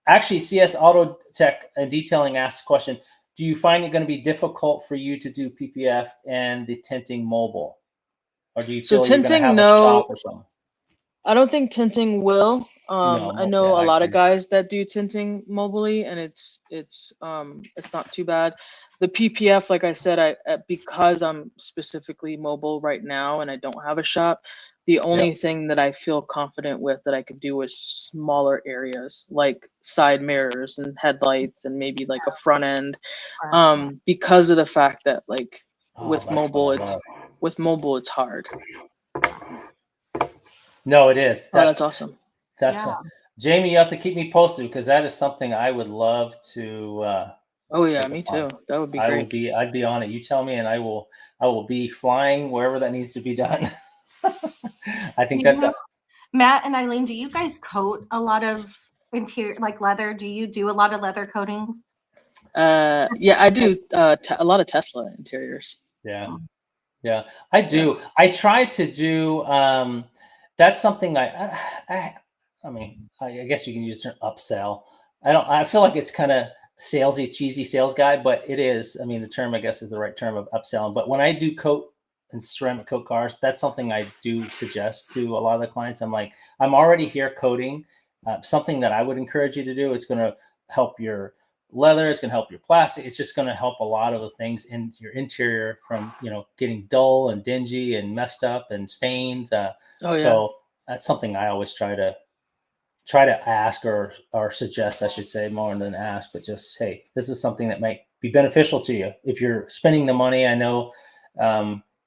Actually, CS Auto Tech and Detailing asked the question: do you find it going to be difficult for you to do PPF and the tinting mobile, or do you feel you're going to have a shop or something? I don't think tinting will. I know a lot of guys that do tinting mobily, and it's not too bad. The PPF, like I said, because I'm specifically mobile right now and I don't have a shop, the only thing that I feel confident with that I could do is smaller areas like side mirrors and headlights and maybe like a front end, because of the fact that like with mobile it's hard. No, it is. That's awesome. That's fun. Jamie, you have to keep me posted, because that is something I would love to. Oh yeah, me too. That would be great. I'd be on it. You tell me, and I will be flying wherever that needs to be done. I think Matt and Eileen, do you guys coat a lot of interior, like leather? Do you do a lot of leather coatings? Yeah, I do a lot of Tesla interiors. Yeah, I do. I try to do. That's something I mean, I guess you can use the term upsell. I feel like it's kind of salesy, cheesy sales guy, but it is. I mean, the term, I guess, is the right term of upselling. But when I do coat and ceramic coat cars, that's something I do suggest to a lot of the clients. I'm like, I'm already here coating, something that I would encourage you to do. It's going to help your leather. It's going to help your plastic. It's just going to help a lot of the things in your interior from, getting dull and dingy and messed up and stained. So that's something I always try to ask or suggest, I should say, more than ask, but just, hey, this is something that might be beneficial to you. If you're spending the money, I know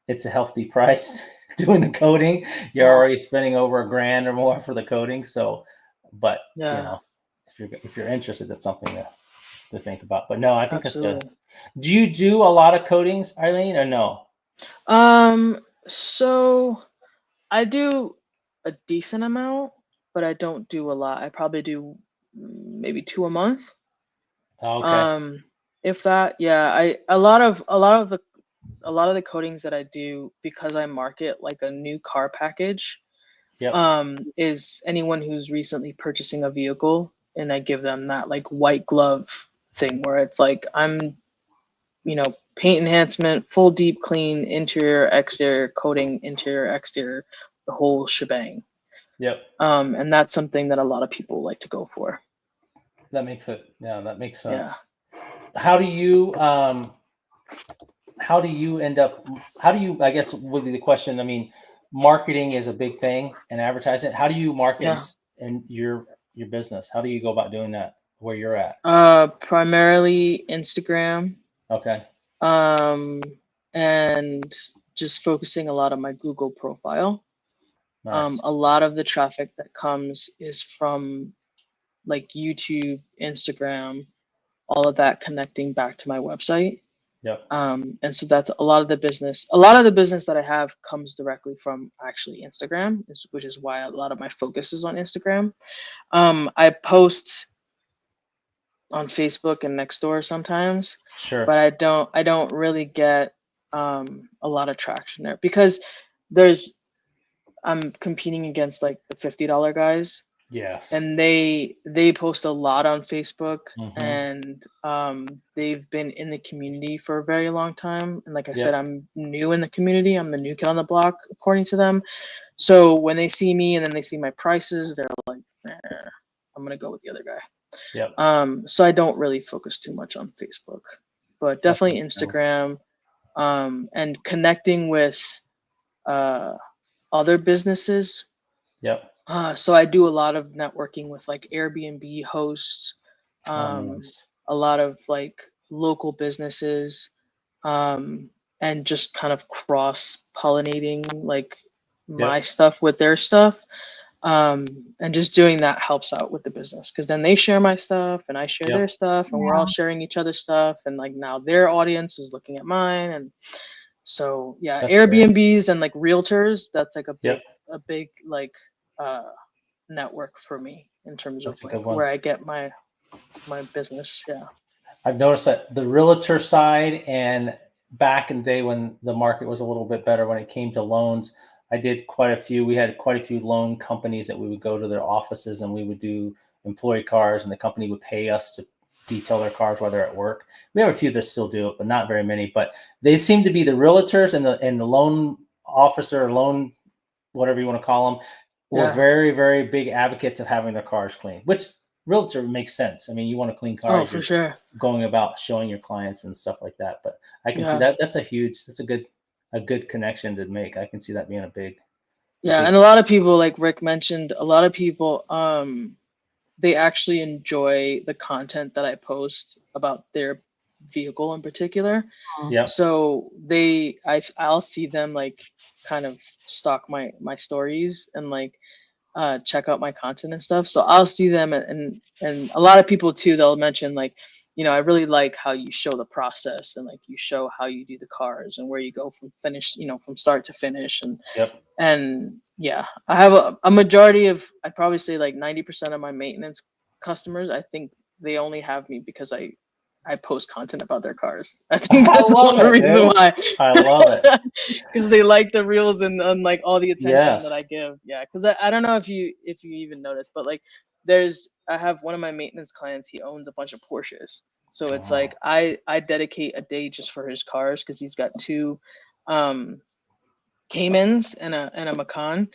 it's a healthy price doing the coating. You're already spending over $1,000 or more for the coating. So, but if you're interested, that's something to think about. But no, I think do you do a lot of coatings, Eileen, or no? So I do a decent amount, but I don't do a lot. I probably do maybe 2 a month. Okay. If that, a lot of the coatings that I do, because I market like a new car package, is anyone who's recently purchasing a vehicle, and I give them that like white glove thing where it's like I'm, paint enhancement, full deep clean, interior, exterior, coating, interior, exterior, the whole shebang. Yep. And that's something that a lot of people like to go for. That makes sense. Yeah. How do you I guess would be the question. I mean, marketing is a big thing and advertising. How do you market in your business? How do you go about doing that where you're at? Primarily Instagram. Okay. And just focusing a lot on my Google profile. Nice. A lot of the traffic that comes is from like YouTube, Instagram, all of that connecting back to my website. Yep. And so that's a lot of the business. A lot of the business that I have comes directly from actually Instagram, which is why a lot of my focus is on Instagram. I post on Facebook and Nextdoor sometimes, Sure. but I don't really get a lot of traction there because I'm competing against like the $50 guys. Yes. And they post a lot on Facebook, Mhm. and they've been in the community for a very long time. And like I Yep. said, I'm new in the community. I'm the new kid on the block, according to them. So when they see me and then they see my prices, they're like, I'm gonna go with the other guy. Yep. So I don't really focus too much on Facebook, but definitely Instagram, and connecting with other businesses. Yep. So I do a lot of networking with like Airbnb hosts, Nice. a lot of like local businesses, and just kind of cross-pollinating like my stuff with their stuff. And just doing that helps out with the business because then they share my stuff and I share their stuff, and we're all sharing each other's stuff, and like now their audience is looking at mine. And so That's Airbnbs and like realtors, that's like a big like network for me in terms of like where I get my business. I've noticed that the realtor side, and back in the day when the market was a little bit better when it came to loans, we had quite a few loan companies that we would go to their offices and we would do employee cars, and the company would pay us to detail their cars while they're at work. We have a few that still do it, but not very many. But they seem to be the realtors and the loan officer or loan, whatever you want to call them, were very, very big advocates of having their cars clean, which realtor makes sense. I mean, you want a clean car. Oh, for sure. Going about showing your clients and stuff like that. But I can see that that's a good connection to make. I can see that being a big. And a lot of people, like Rick mentioned, a lot of people, they actually enjoy the content that I post about their vehicle in particular. Yeah. So I'll see them like kind of stalk my stories and like check out my content and stuff. So I'll see them, and a lot of people too, they'll mention like, I really like how you show the process and like you show how you do the cars and where you go from finish, from start to finish. And and I have a majority of, I'd probably say like 90% of my maintenance customers, I think they only have me because I post content about their cars. I think that's one reason why. I love it. Because they like the reels and like all the attention that I give. Yeah, because I don't know if you even noticed, but like I have one of my maintenance clients, he owns a bunch of Porsches. So it's like I dedicate a day just for his cars because he's got two Caymans and a Macan.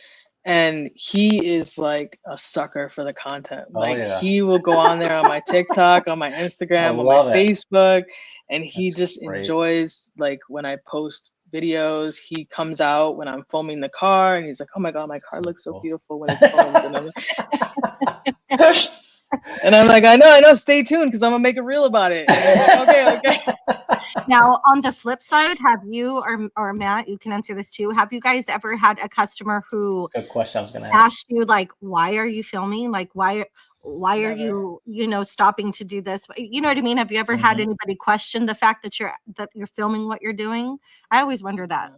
And he is like a sucker for the content. Like he will go on there on my TikTok, on my Instagram, on my Facebook, and he just enjoys like when I post videos. He comes out when I'm filming the car, and he's like, "Oh my god, my car looks so beautiful when it's filmed." And I'm like, I know, stay tuned because I'm gonna make a reel about it. Like, okay. Now, on the flip side, have you or Matt, you can answer this too. Have you guys ever had a customer who good question I was gonna ask you like, why are you filming? Like, why are you, stopping to do this? You know what I mean? Have you ever had anybody question the fact that you're filming what you're doing? I always wonder that.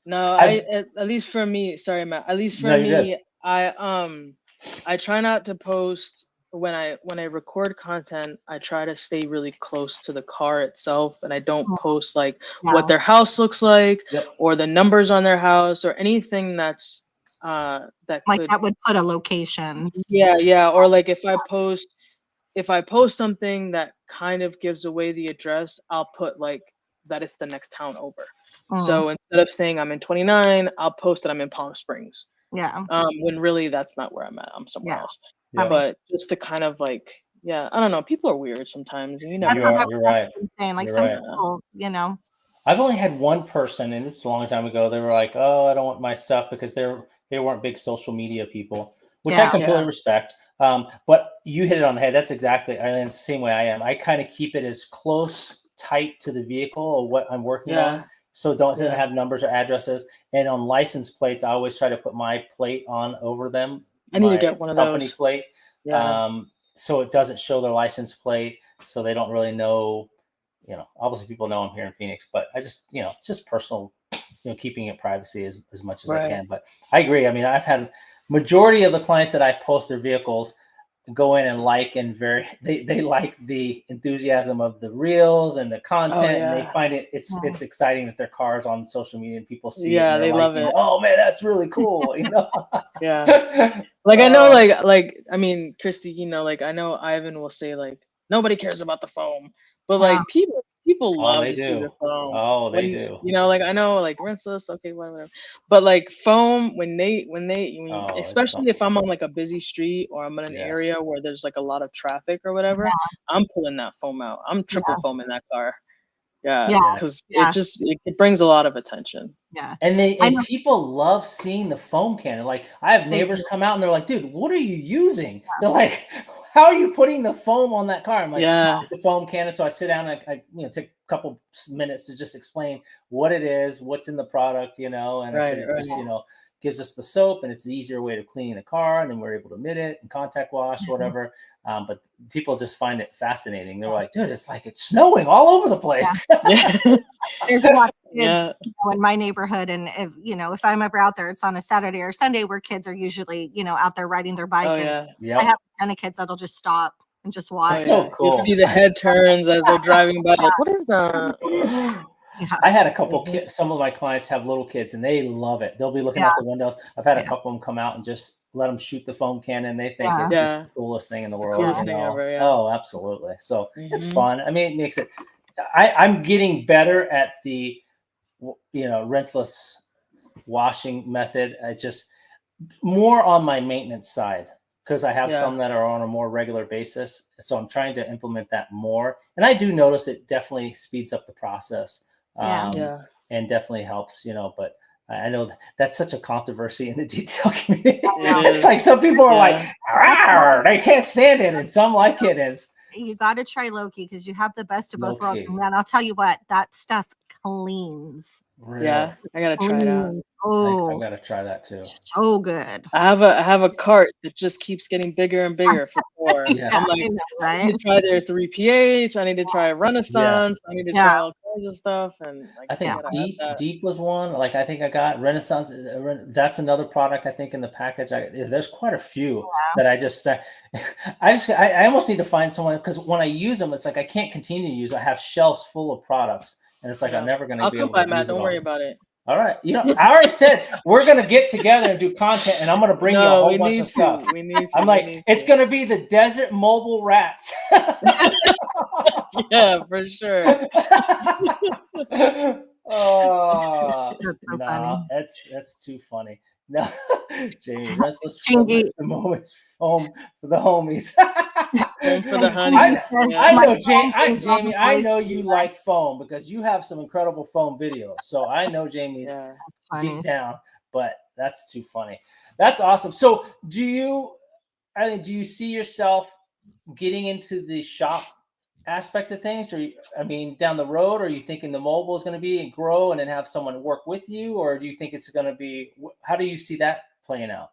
No, at least for me, sorry, Matt, at least for me, I try not to post when I record content. I try to stay really close to the car itself, and I don't post like what their house looks like or the numbers on their house or anything that's that Like could, that would put a location. yeah, or like if I post something that kind of gives away the address, I'll put like that it's the next town over. Mm, So instead of saying I'm in 29, I'll post that I'm in Palm Springs. yeah. When really that's not where I'm at. I'm somewhere Yeah. else. Yeah. But just to kind of like, yeah, I don't know. People are weird sometimes, and you never That's You what know. I you're was right. actually saying. Like You're some right. people, you know. I've only had one person, and it's a long time ago. They were like, "Oh, I don't want my stuff," because they weren't big social media people, which I Yeah. completely Yeah. respect. But you hit it on the head. That's exactly, Eileen, the same way I am. I kind of keep it as close, tight to the vehicle or what I'm working on, Yeah. so it doesn't Yeah. have numbers or addresses. And on license plates, I always try to put my plate on over them, I need to my get one of company those. plate, Yeah. so it doesn't show their license plate, so they don't really know. Obviously people know I'm here in Phoenix, but I just, it's just personal, keeping it privacy as much as I Right. can. But I agree. I mean, I've had majority of the clients that I post their vehicles go in and they like the enthusiasm of the reels and the Oh content, and they yeah. find it's Mm. exciting that their cars on social media and people see it and Yeah, they're they like, love it. oh man, that's really cool. Yeah. Like I know, Oh, like I mean, Christy, like I know Ivan will say like nobody cares about the foam, but Yeah. like people oh, love they to see the do. foam. Oh, they When do. like I know like rinseless, okay, whatever. But like foam, Oh, it's especially if something. I'm on like a busy street or I'm in an area Yes. where there's like a lot of traffic or whatever, I'm pulling that foam out. I'm triple Yeah. foaming that car. Yeah, Yeah. Yeah. because Yeah. it brings a lot of attention. Yeah. And I know people love seeing the foam cannon. Like I have they neighbors do. come out and they're like, dude, what are you using? They're like, how are you putting the foam on that car? I'm like, Yeah, it's a foam cannon. So I sit down and I take a couple minutes to just explain what it is, what's in the product, and I said right, it just, right. gives us the soap and it's an easier way of cleaning the car, and then we're able to knit it and contact wash, whatever. But people just find it fascinating. They're like, dude, it's like it's snowing all over the place. Yeah, There's a lot of kids yeah, in my neighborhood, and if I'm ever out there, it's on a Saturday or Sunday where kids are usually out there riding their bike, oh and yeah, I Yep. have a ton of kids that'll just stop and just oh It's watch. yeah. so You'll cool. see the head turns as they're driving by. Like, what is that? Yeah. I had a couple Mhm. kids. Some of my clients have little kids, and they love it. They'll be looking Yeah. out the windows. I've had a Yeah. couple of them come out and just let them shoot the foam cannon. They think Yeah. it's just Yeah, the coolest thing in the it's the world. coolest thing ever. Yeah. Oh, absolutely. So it's Hmm. fun. I mean, it makes it. I'm getting better at the, rinseless washing method. I just more on my maintenance side because I have Yeah. some that are on a more regular basis. So I'm trying to implement that more. And I do notice it definitely speeds up the process, Yeah. Yeah. and definitely helps, but I know that's such a controversy in the detail community. It It's is. like some people are like, Yeah. "Rawr," they can't stand it, and some like it. And it's You got to try Loki because you have the best of both worlds. low-key. And man, I'll tell you what, that stuff cleans. Really. Yeah. I gotta try it out. Cleans. I Oh, got to try that too. so good. I have a cart that just keeps getting bigger and bigger for four. Yes. I'm Yeah, like, I know, I right? need to try their 3PH. I need to try Yes. Renaissance. I need to Yeah. try all kinds of stuff. And I I guess I think Yeah. gotta add that. Deep was one. Like I think I got Renaissance. That's another product I think in the package. There's quite a few that I just I almost need to find someone because when I use them, it's like I can't continue to use. I have shelves full of products, and it's like I'm Yeah. never going to I'll be come able by, to Matt. use it Don't all. worry about it. All right, I already said we're going to get together and do content, and I'm going to bring you a No, whole we bunch need of stuff. to. We need to. I'm We like, need it's to. going to be the desert mobile rats. Yeah, for sure. Oh That's so no, funny. that's too funny. No, Jamie, restless Chingy. the moments foam for the homies. Foam for the Chingy honeys. says, Yeah. I "My know, phone goes all Jamie. the I boys know to you you." like foam because you have some incredible foam videos. So I know Jamie's Yeah. Funny. deep down, but that's too funny. That's awesome. So do you see yourself getting into the shop aspect of things, or down the road, or are you thinking the mobile is going to be and grow and then have someone work with you, or do you think it's going to be? How do you see that playing out?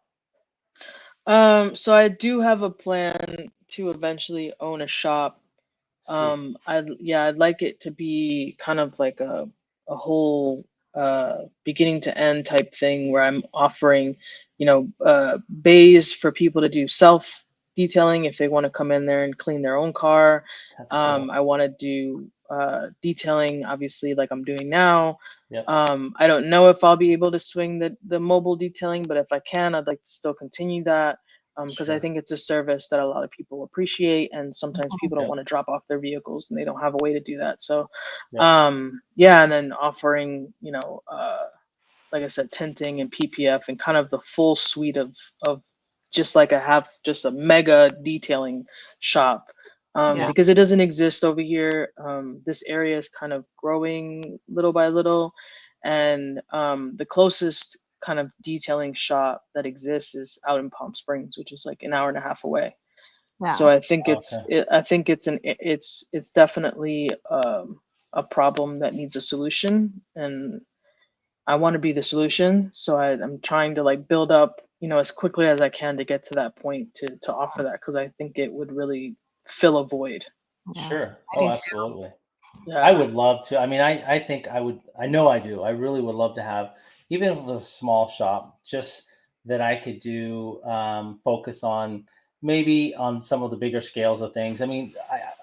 So I do have a plan to eventually own a shop. Sweet. I'd like it to be kind of like a whole beginning to end type thing where I'm offering, bays for people to do self detailing if they want to come in there and clean their own car. That's cool. I want to do detailing, obviously, like I'm doing now. Yep. I don't know if I'll be able to swing the mobile detailing, but if I can, I'd like to still continue that, because I Sure. think it's a service that a lot of people appreciate, and sometimes people don't Yep. want to drop off their vehicles and they don't have a way to do that. So, Yep. yeah, and then offering, like I said, tinting and PPF and kind of the full suite of just like I have just a mega detailing shop, Yeah. because it doesn't exist over here. This area is kind of growing little by little, and the closest kind of detailing shop that exists is out in Palm Springs, which is like an hour and a half away. So Yeah. I think it's definitely a problem that needs a solution, and I want to be the solution. So I'm trying to like build up, as quickly as I can to get to that point to offer that, because I think it would really fill a void. Yeah. Sure. I do Oh, too. absolutely. Yeah. I would love to. I mean, I think I would. I know I do. I really would love to have, even if it was a small shop, just that I could do, focus on maybe on some of the bigger scales of things. I mean,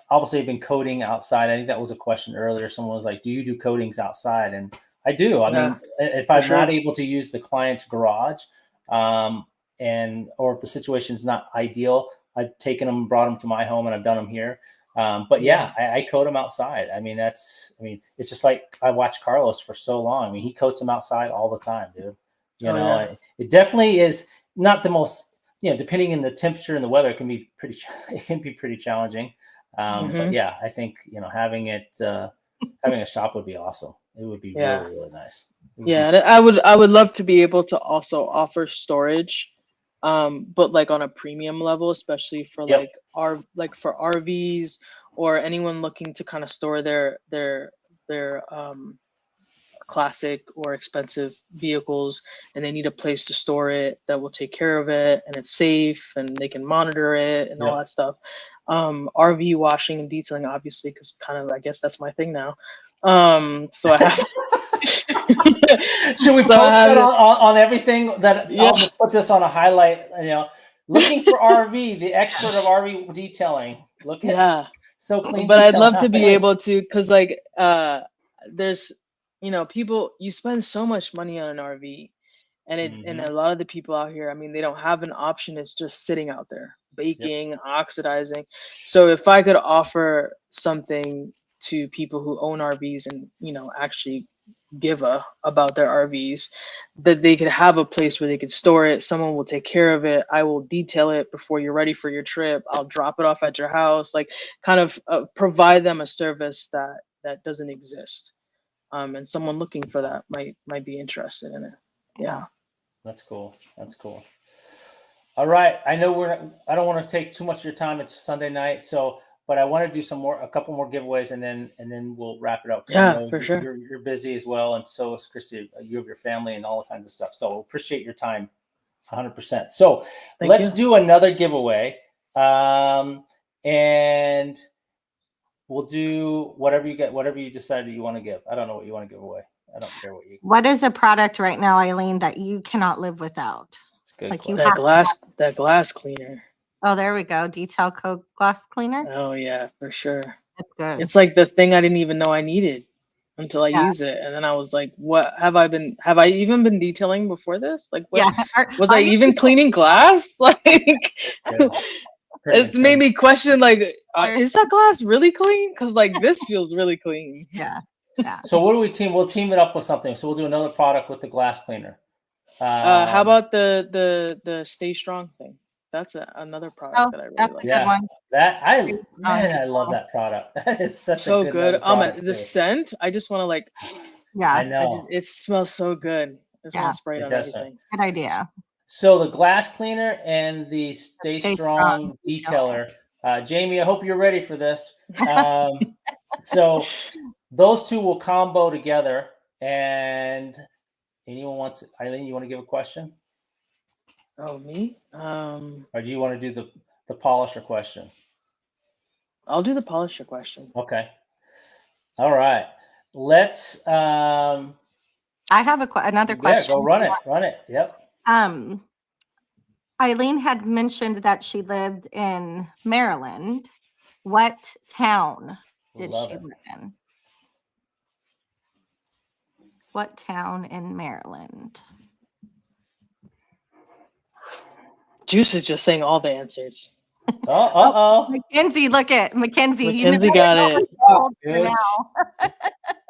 obviously I've been coding outside. I think that was a question earlier. Someone was like, "Do you do coatings outside?" And I do. I Yeah, mean, if for I'm not sure. able to use the client's garage, or if the situation's not ideal, I've taken them, brought them to my home, and I've done them here. But yeah, I coat them outside. I mean, it's just like I watched Carlos for so long. I mean, he coats them outside all the time, dude. Oh, yeah. It definitely is not the most, depending on the temperature and the weather, it can be pretty challenging. But yeah, I think, having a shop would be awesome. It would be Yeah. really, really nice. Yeah, and I would love to be able to also offer storage, but like on a premium level, especially for Yep. for RVs or anyone looking to kind of store their classic or expensive vehicles, and they need a place to store it that will take care of it and it's safe and they can monitor it and all Yep. that stuff. RV washing and detailing, obviously, because kind of I guess that's my thing now. So I have. Should we So I post have that it. on everything? Yeah. I'll just put this on a highlight. Looking for RV, the expert of RV detailing. Look at Yeah. so clean But I'd detail love to be highlight. able to, because like there's people, you spend so much money on an RV, and a lot of the people out here, I mean, they don't have an option. It's just sitting out there Yep. baking, oxidizing. So if I could offer something to people who own RVs and actually give about their RVs, that they could have a place where they could store it. Someone will take care of it. I will detail it before you're ready for your trip. I'll drop it off at your house, like kind of provide them a service that doesn't exist. And someone looking for that might be interested in it. Yeah. That's cool. That's cool. All right. I know I don't want to take too much of your time. It's Sunday night. But I want to do a couple more giveaways, and then we'll wrap it up. I Yeah, know for sure. you're busy as well. And so is Christy. You have your family and all kinds of stuff. So appreciate your time 100%. So Thank let's you. do another giveaway. And we'll do whatever you decide that you want to give. I don't know what you want to give away. I don't care what you. What is a product right now, Eileen, that you cannot live without? It's a good Like you question. have. That glass cleaner. Oh, there we go. Detail coat glass cleaner. Oh yeah, for sure. That's good. It's like the thing I didn't even know I needed until I Yeah. use it, and then I was like, "What have I even been detailing before this? Like, what Yeah. was I even cleaning glass? Like, Good. it's made me question, like, is that glass really clean? Because like this feels really clean." Yeah. Yeah. So what do we team? We'll team it up with something. So we'll do another product with the glass cleaner. How about the Stay Strong thing? That's another product Oh, that I really that's a like. good one. I love that product. That is such So a good good. product The too. scent, I just want to like. Yeah. I know. It smells so good. I just want to spray it on does. everything. Good idea. So the glass cleaner and the Stay Stay Strong detailer. Jamie, I hope you're ready for this. So those two will combo together. And Eileen, you want to give a question? Oh, me? Or do you want to do the polisher question? I'll do the polisher question. Okay. All right. Let's. I have another question. Yeah, go run it. Run it. Yep. Eileen had mentioned that she lived in Maryland. What town did she live in? what town in Maryland? Juice is just saying all the answers. Oh. Mackenzie, look at Mackenzie. Mackenzie got it. For Good. now.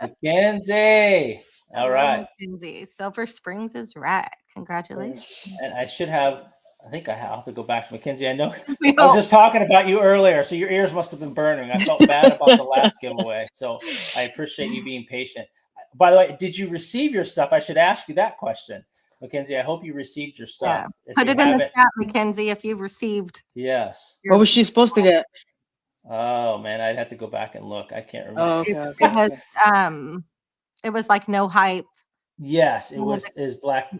Mackenzie. All Hello, right. Mackenzie. Silver Springs is right. Congratulations. Yes. And I should have, I think I have to go back to Mackenzie. I know We I was hope. just talking about you earlier, so your ears must have been burning. I felt bad about the last giveaway. So I appreciate you being patient. By the way, did you receive your stuff? I should ask you that question. Mackenzie, I hope you received your stuff. Yeah. If Put you it in the haven't, chat, Mackenzie, if you received. yes. your- What was she supposed to get? Oh man, I'd have to go back and look. I can't remember. Oh, okay. It was like no hype. Yes, it was Black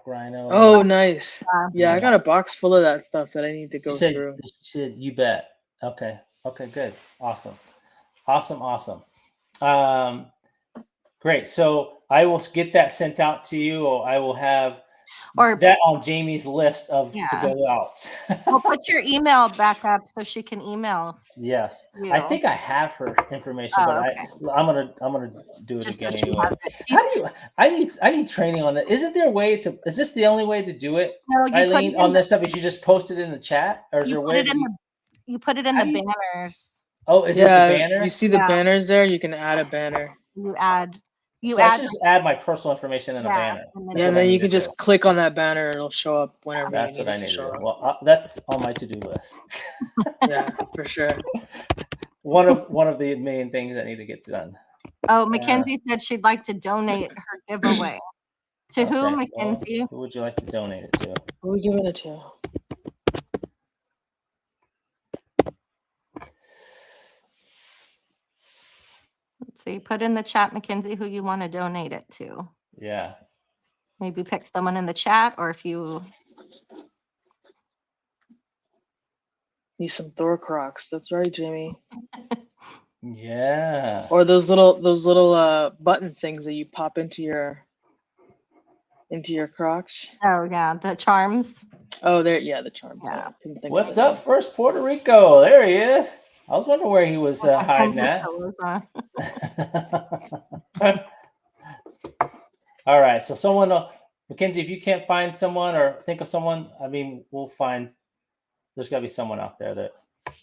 Rhino. Oh, nice. Yeah, I Yeah. got a box full of that stuff that I need to She go said, through. she said, you bet. Okay, good. Awesome. Great. So I will get that sent out to you, or I will have Or that on Jamie's list of to Yeah. go out. we'll put your email back up so she can email Yes, you. I think I have her information, Oh, but okay. I'm gonna do it Just so again she anyway. has it. How do you? I need training on that. Isn't there a way to? Is this the only way to do it, No, you put it Eileen? in On the, this stuff, is you just post it in the chat, or is you there a put way? it in the you put it in How the do you- banners. Oh, is Yeah, it the banner? you see the Yeah. banners there? You can add a banner. You add So I should just add my personal information in a Yeah, banner. and That's Yeah, and what I then need you to can just do. click on that banner. It'll show up whenever That's you what I need it need to to show do. up. Well, that's on my to-do list. Yeah, for sure. one of the main things I need to get done. Oh, Mackenzie said she'd like to donate her giveaway. To Okay, who, well, Mackenzie? who would you like to donate it to? Who are we giving it to? So you put in the chat, Mackenzie, who you want to donate it to. Yeah. Maybe pick someone in the chat, or if you Need some Thor Crocs. That's right, Jamie. Yeah. Or those little button things that you pop into your Crocs. Oh yeah, the charms. Oh, there. Yeah, the charms. Yeah. I couldn't think What's of up, First Puerto Rico? There he is. I was wondering where he was hiding at. All right. So someone, Mackenzie, if you can't find someone or think of someone, I mean, we'll find. There's got to be someone out there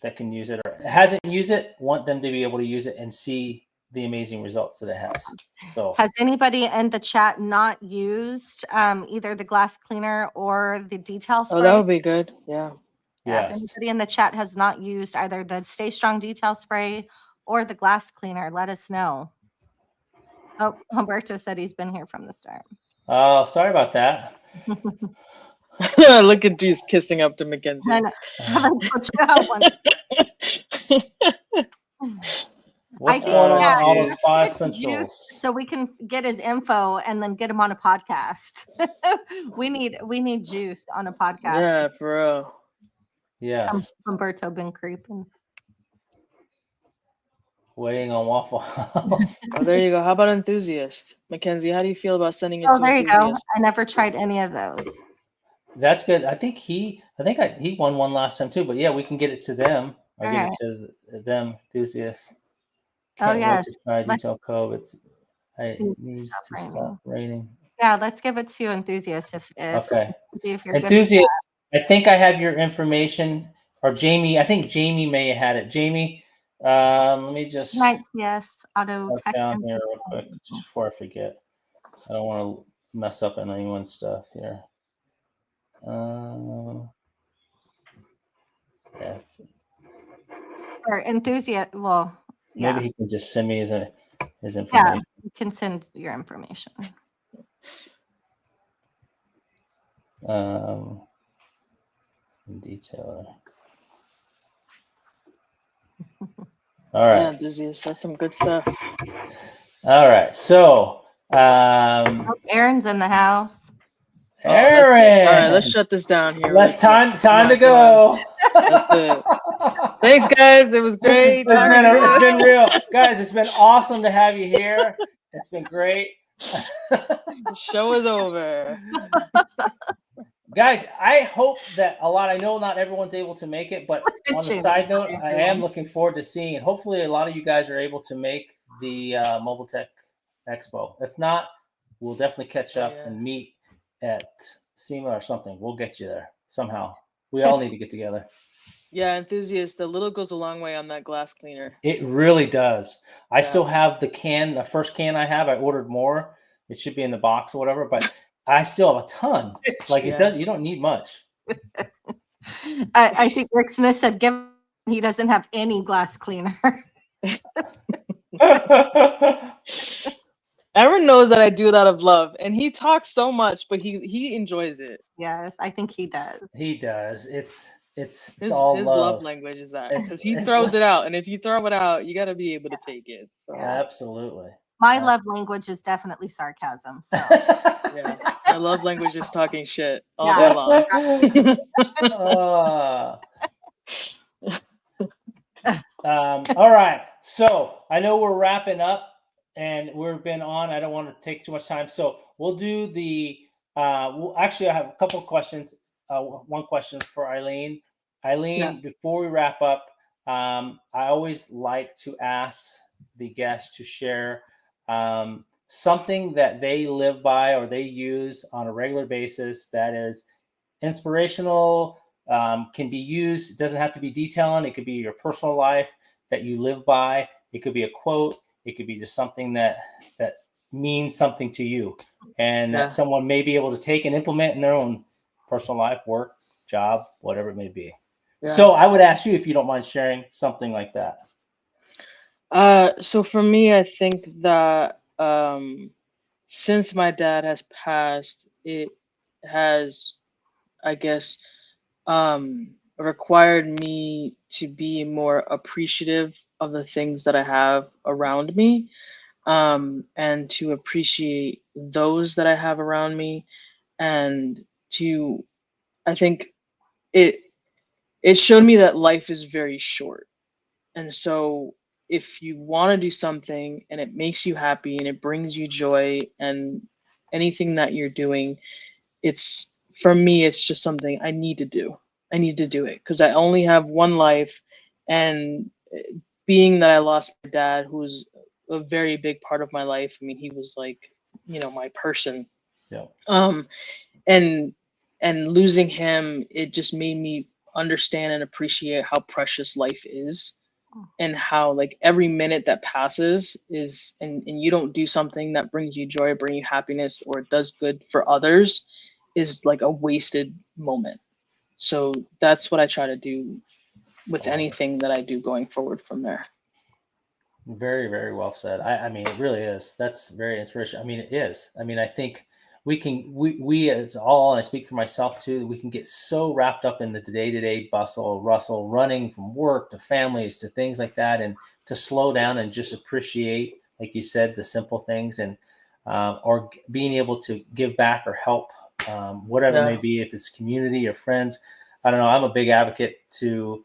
that can use it or hasn't used it. Want them to be able to use it and see the amazing results that it has. So Has anybody in the chat not used either the glass cleaner or the detail spray? Oh, that would be good. Yeah. Yeah, if yes. anybody in the chat has not used either the Stay Strong detail spray or the glass cleaner, let us know. Oh, Humberto said he's been here from the start. Oh, sorry about that. Look at Juice kissing up to Mackenzie. I know. Haven't put you out one. What's think, going on yeah, all those Juice. spa Juice, essentials? so we can get his info and then get him on a podcast. we need Juice on a podcast. Yeah, for real. Yes. Humberto been creeping. Waiting on Waffle House. Oh, there you go. How about Enthusiast? Mackenzie, how do you feel about sending it Oh, to there you go. Enthusiast? I never tried any of those. That's good. I think he won one last time too. But yeah, we can get it to them or All get right. it to them enthusiasts. Oh, Can't wait yes. to try Let's- detail code. It Needs to needs stop to raining. stop raining. Yeah, let's give it to Enthusiast if Okay. see if you're good. Enthusiast, I think I have your information. Or Jamie, I think Jamie may have had it. Jamie, let me just Nice, yes. Auto look tech. down here real quick, just before I forget. I don't want to mess up on anyone's stuff here. Yeah, Or Enthusiast. Well, yeah. maybe he can just send me his Yeah, information. you can send your information. Detailer. All Yeah, right. Enthusiast. That's some good stuff. All right. So, Oh, Aaron's in the house. Aaron. All right, let's shut this down here. Let's time to Knock it go. Let's do it. Thanks, guys. It was great. It's been real, guys. It's been awesome to have you here. It's been great. The show is over. Guys, I hope that I know not everyone's able to make it, but on the side note, I am looking forward to seeing it. Hopefully a lot of you guys are able to make the Mobile Tech Expo. If not, we'll definitely catch Oh, up yeah. and meet at SEMA or something. We'll get you there somehow. We all need to get together. Yeah, enthusiast. The little goes a long way on that glass cleaner. It really does. I Yeah. still have the first can I have. I ordered more. It should be in the box or whatever, but I still have a ton. Like it Yeah. does. You don't need much. I think Rick Smith said, he doesn't have any glass cleaner. Aaron knows that I do it out of love, and he talks so much, but he enjoys it. Yes, I think he does. He does. It's His all his love language is that, It's- because he it's throws like- it out, and if you throw it out, you got to be able to take it. So Absolutely. My love language is definitely sarcasm. So yeah, my love language is talking shit all Yeah. day long. All right. So I know we're wrapping up and we've been on. I don't want to take too much time. So we'll do the, actually, I have a couple of questions. One question for Eileen. Eileen, Yeah. before we wrap up, I always like to ask the guests to share something that they live by or they use on a regular basis that is inspirational, can be used. It doesn't have to be detailing. It could be your personal life that you live by. It could be a quote. It could be just something that means something to you, and Yeah. that someone may be able to take and implement in their own personal life, work, job, whatever it may be. Yeah. So I would ask you if you don't mind sharing something like that. So for me, I think that since my dad has passed, it has, I guess, required me to be more appreciative of the things that I have around me, and to appreciate those that I have around me, and to, I think it showed me that life is very short. And so if you want to do something and it makes you happy and it brings you joy, and anything that you're doing, it's, for me, it's just something I need to do. I need to do it because I only have one life. And being that I lost my dad, who was a very big part of my life, I mean, he was like, my person. Yeah. And losing him, it just made me understand and appreciate how precious life is, and how, like, every minute that passes is, and you don't do something that brings you joy, bring you happiness, or it does good for others, is like a wasted moment. So that's what I try to do with anything that I do going forward from there. Very, very well said. I mean, it really is. That's very inspirational. I mean, it is. I mean, I think we as all, and I speak for myself too, we can get so wrapped up in the day-to-day bustle, rustle, running from work to families to things like that, and to slow down and just appreciate, like you said, the simple things, and or being able to give back or help, whatever it may be, if it's community or friends. I don't know. I'm a big advocate to.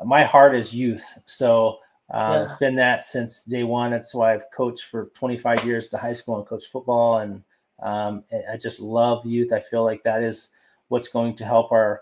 My heart is youth, so. It's been that since day one. That's why I've coached for 25 years at the high school and coached football. And I just love youth. I feel like that is what's going to help our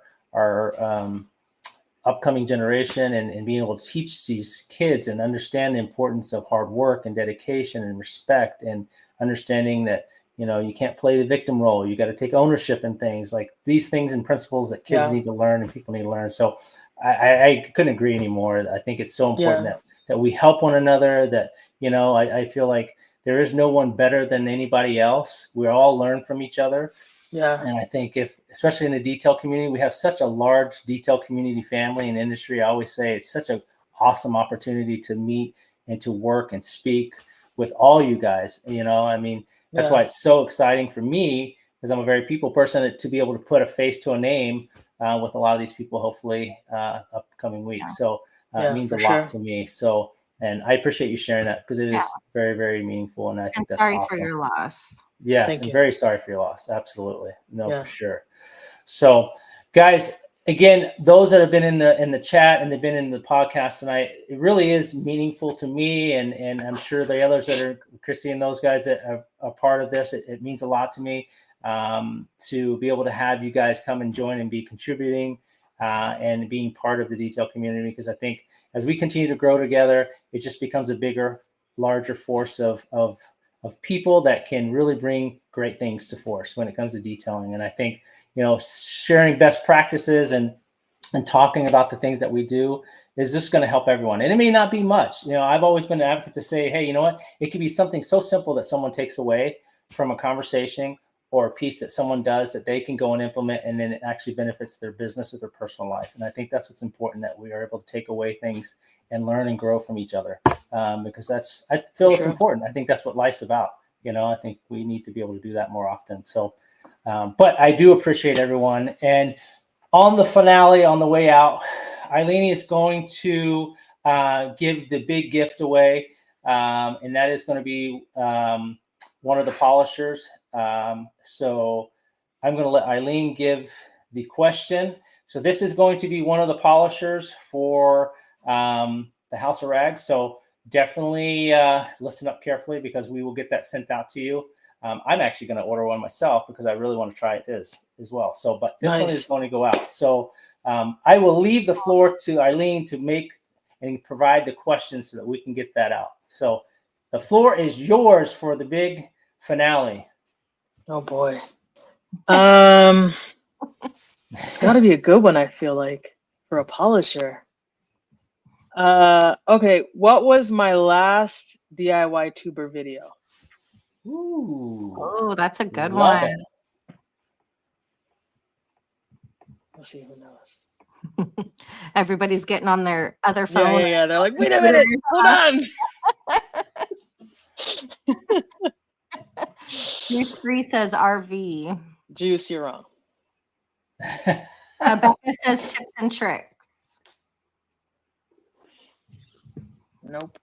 upcoming generation, and being able to teach these kids and understand the importance of hard work and dedication and respect, and understanding that, you can't play the victim role. You got to take ownership in things like these things and principles that kids need to learn and people need to learn. So I couldn't agree anymore. I think it's so important that we help one another, that, I feel like there is no one better than anybody else. We all learn from each other. Yeah. And I think especially in the detail community, we have such a large detail community family and industry. I always say it's such an awesome opportunity to meet and to work and speak with all you guys. I mean, that's why it's so exciting for me, because I'm a very people person, to be able to put a face to a name with a lot of these people, hopefully upcoming weeks. So it means a lot to me. So, and I appreciate you sharing that, because it is very, very meaningful. And I think that's sorry awesome. for your loss. Yes, Thank I'm you. very sorry for your loss. Absolutely. No, for sure. So, guys, again, those that have been in the chat and they've been in the podcast tonight, it really is meaningful to me, and I'm sure the others that are, Christy and those guys that are a part of this, it means a lot to me to be able to have you guys come and join and be contributing and being part of the detail community, because I think as we continue to grow together, it just becomes a bigger, larger force of of people that can really bring great things to force when it comes to detailing. And I think, sharing best practices and talking about the things that we do is just going to help everyone. And it may not be much. I've always been an advocate to say, hey, you know what? It could be something so simple that someone takes away from a conversation or a piece that someone does that they can go and implement, and then it actually benefits their business or their personal life. And I think that's what's important, that we are able to take away things and learn and grow from each other, because I feel it's important. I think that's what life's about. I think we need to be able to do that more often. So, but I do appreciate everyone. And on the finale, on the way out, Eileen is going to give the big gift away, and that is going to be one of the polishers. So I'm going to let Eileen give the question. So this is going to be one of the polishers for the House of Rags. So definitely listen up carefully, because we will get that sent out to you. I'm actually going to order one myself because I really want to try it as well. So, but this one is going to go out. So I will leave the floor to Eileen to make and provide the questions so that we can get that out. So the floor is yours for the big finale. Oh boy. It's got to be a good one, I feel like, for a polisher. Okay, what was my last DIY tuber video? Ooh. Oh, that's a good Love one. it. We'll see who knows. Everybody's getting on their other phone. Yeah. They're like, wait a minute, hold on. Juice Free says RV. Juice, you're wrong. Becca says tips and tricks. Nope.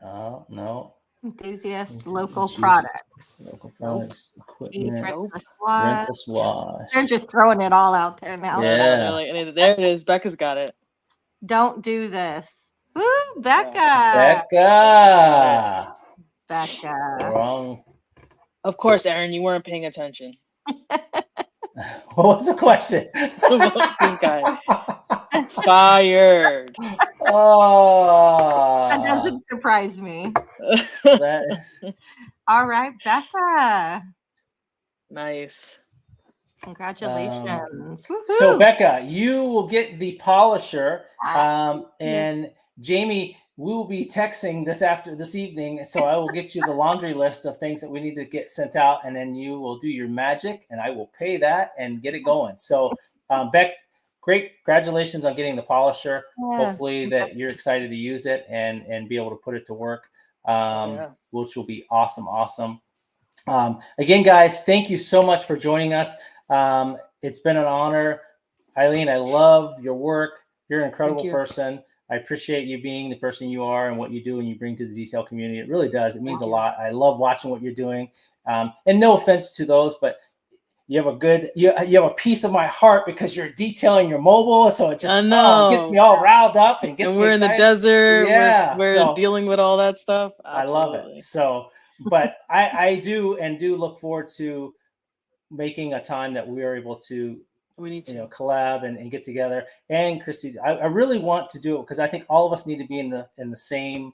Oh, no. Enthusiast local products. Local products, equipment, Rental wash. They're just throwing it all out there now. Yeah. Like, there it is. Becca's got it. Don't do this. Woo, Becca. Becca. Wrong. Of course, Aaron, you weren't paying attention. What was the question? This guy. Fired. Oh. That doesn't surprise me. That is... All right, Becca. Nice. Congratulations. So, Becca, you will get the polisher. And Jamie, we will be texting this evening. So I will get you the laundry list of things that we need to get sent out. And then you will do your magic, and I will pay that and get it going. So, Beck, great. Congratulations on getting the polisher. Hopefully that you're excited to use it and be able to put it to work, which will be awesome. Again, guys, thank you so much for joining us. It's been an honor. Eileen, I love your work. You're an incredible person. I appreciate you being the person you are and what you do and you bring to the detail community. It really does. It means a lot. I love watching what you're doing. And no offense to those, but you have a piece of my heart because you're detailing your mobile. So it just gets me all riled up and gets me we're excited. In the desert. Yeah. We're dealing with all that stuff. Absolutely. I love it. So, but I do look forward to making a time that we are able to collab and get together. And Christy, I really want to do it because I think all of us need to be in the same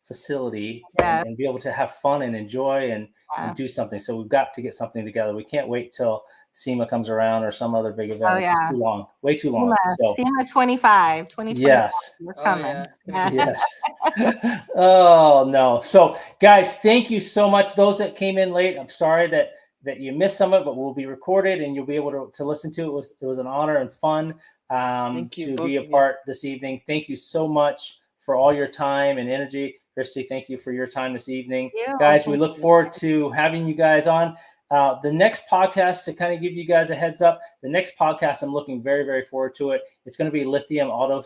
facility and be able to have fun and enjoy and do something. So we've got to get something together. We can't wait till SEMA comes around or some other big event. It's just too long, way too long. So SEMA 25, 2025. Yes. We're coming. Yes. Oh no. So guys, thank you so much. Those that came in late, I'm sorry that you missed some of it, but we'll be recorded and you'll be able to listen to it. It was an honor and fun to be a part this evening. Thank you so much for all your time and energy. Christy, thank you for your time this evening. Guys, we look forward to having you guys on. The next podcast, to kind of give you guys a heads up, the next podcast, I'm looking very, very forward to it. It's going to be Lithium Auto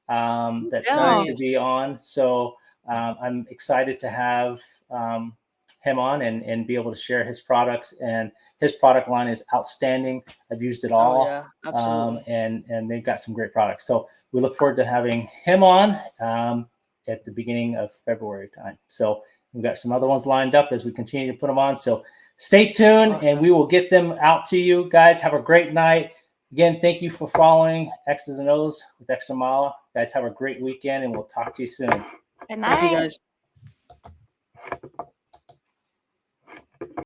that's going to be on. So I'm excited to have him on and be able to share his products, and his product line is outstanding. I've used it all. Absolutely. And they've got some great products. So we look forward to having him on at the beginning of February time. So we've got some other ones lined up as we continue to put them on. So stay tuned and we will get them out to you guys. Have a great night. Again, thank you for following X's and O's with Extra Mile. Guys, have a great weekend and we'll talk to you soon. Good night. Thank you guys.